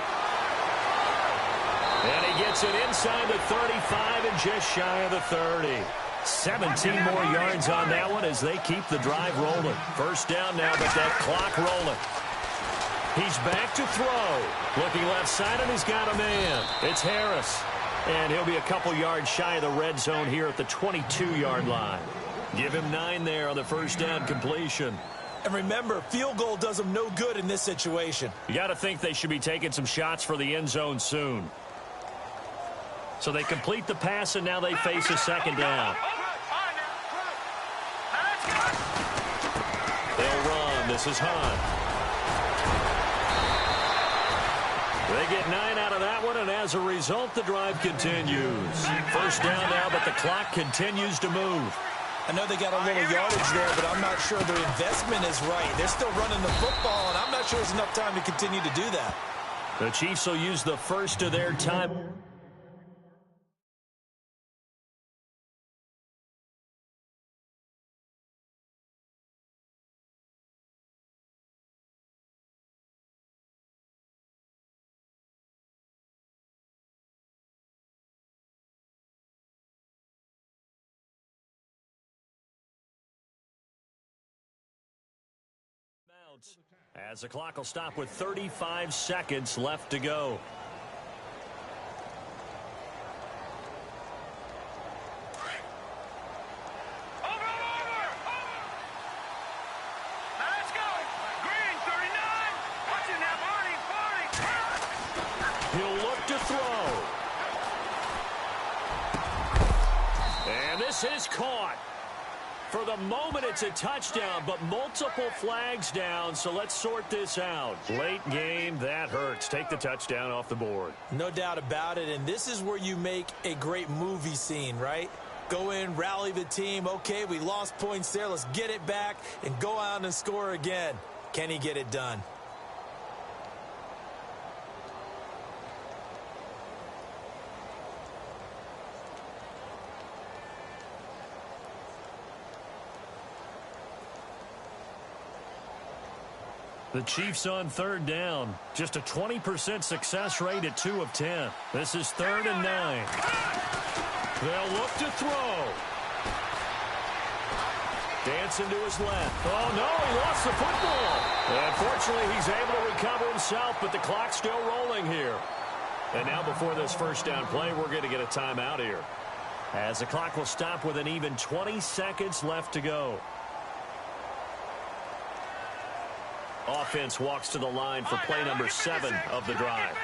And he gets it inside the 35 and just shy of the 30. 17 more yards on that one as they keep the drive rolling. First down now, but that clock rolling. He's back to throw. Looking left side, and he's got a man. It's Harris. And he'll be a couple yards shy of the red zone here at the 22-yard line. Give him 9 there on the first down completion. And remember, field goal does them no good in this situation. You got to think they should be taking some shots for the end zone soon. So they complete the pass, and now they face a second down. They'll run. This is Hunt. They get 9 out of that one, and as a result, the drive continues. First down now, but the clock continues to move. I know they got a little yardage there, but I'm not sure their investment is right. They're still running the football, and I'm not sure there's enough time to continue to do that. The Chiefs will use the first of their time. As the clock will stop with 35 seconds left to go. Let's go. Green, 39. Watch it now, Barney. He'll look to throw. And this is caught. For the moment, it's a touchdown, but multiple flags down, so let's sort this out. Late game, that hurts. Take the touchdown off the board. No doubt about it, and this is where you make a great movie scene, right? Go in, rally the team. Okay, we lost points there. Let's get it back and go out and score again. Can he get it done? The Chiefs on third down. Just a 20% success rate at 2 of 10. This is 3rd and 9. They'll look to throw. Dancing to his left. Oh, no, he lost the football. Unfortunately, he's able to recover himself, but the clock's still rolling here. And now before this first down play, we're going to get a timeout here, as the clock will stop with an even 20 seconds left to go. Offense walks to the line for play number 7 of the drive.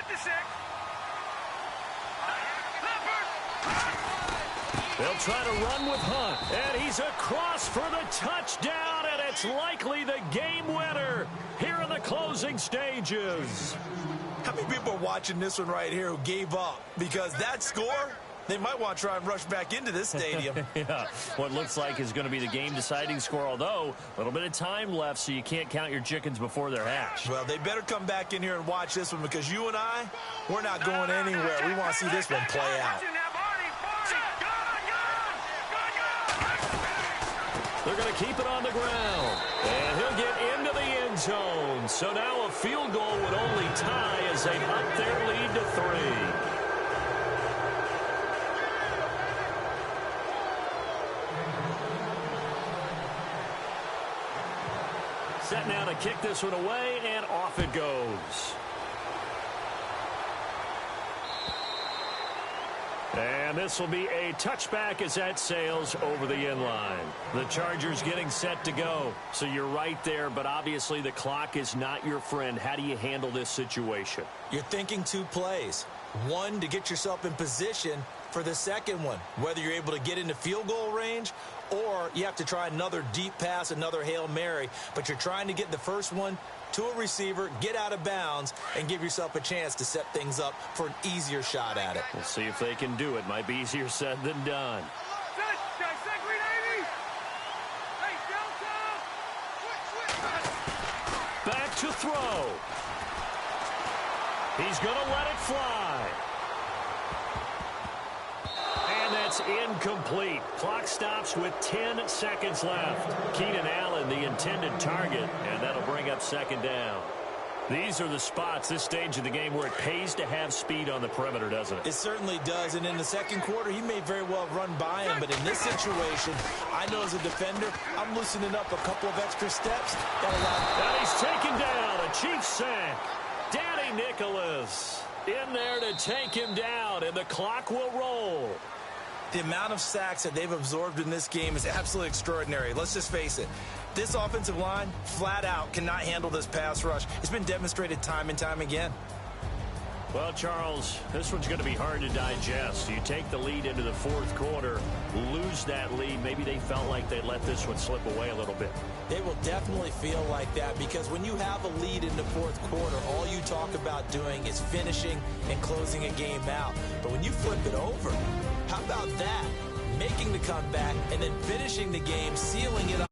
They'll try to run with Hunt, and he's across for the touchdown, and it's likely the game winner here in the closing stages. How many people are watching this one right here who gave up? Because that score, they might want to try and rush back into this stadium. Yeah, what looks like is going to be the game-deciding score, although a little bit of time left, so you can't count your chickens before they're hatched. Well, they better come back in here and watch this one, because you and I, we're not going anywhere. We want to see this one play out. They're going to keep it on the ground, and he'll get into the end zone. So now a field goal would only tie as they up their lead to 3. Set now to kick this one away, and off it goes. And this will be a touchback as that sails over the end line. The Chargers getting set to go. So you're right there, but obviously the clock is not your friend. How do you handle this situation? You're thinking 2 plays. One, to get yourself in position for the second one, whether you're able to get into field goal range or you have to try another deep pass, another Hail Mary. But you're trying to get the first one to a receiver, get out of bounds, and give yourself a chance to set things up for an easier shot at it. We'll see if they can do it. Might be easier said than done. Back to throw. He's going to let it fly. And that's incomplete. Clock stops with 10 seconds left. Keenan Allen, the intended target, and that'll bring up 2nd down. These are the spots, this stage of the game, where it pays to have speed on the perimeter, doesn't it? It certainly does, and in the second quarter, he may very well run by him, but in this situation, I know as a defender, I'm loosening up a couple of extra steps. And he's taken down, a Chiefs sack. Danny Nicholas in there to take him down, and the clock will roll. The amount of sacks that they've absorbed in this game is absolutely extraordinary. Let's just face it. This offensive line, flat out, cannot handle this pass rush. It's been demonstrated time and time again. Well, Charles, this one's going to be hard to digest. You take the lead into the 4th quarter, lose that lead. Maybe they felt like they let this one slip away a little bit. They will definitely feel like that, because when you have a lead in the 4th quarter, all you talk about doing is finishing and closing a game out. But when you flip it over, how about that? Making the comeback and then finishing the game, sealing it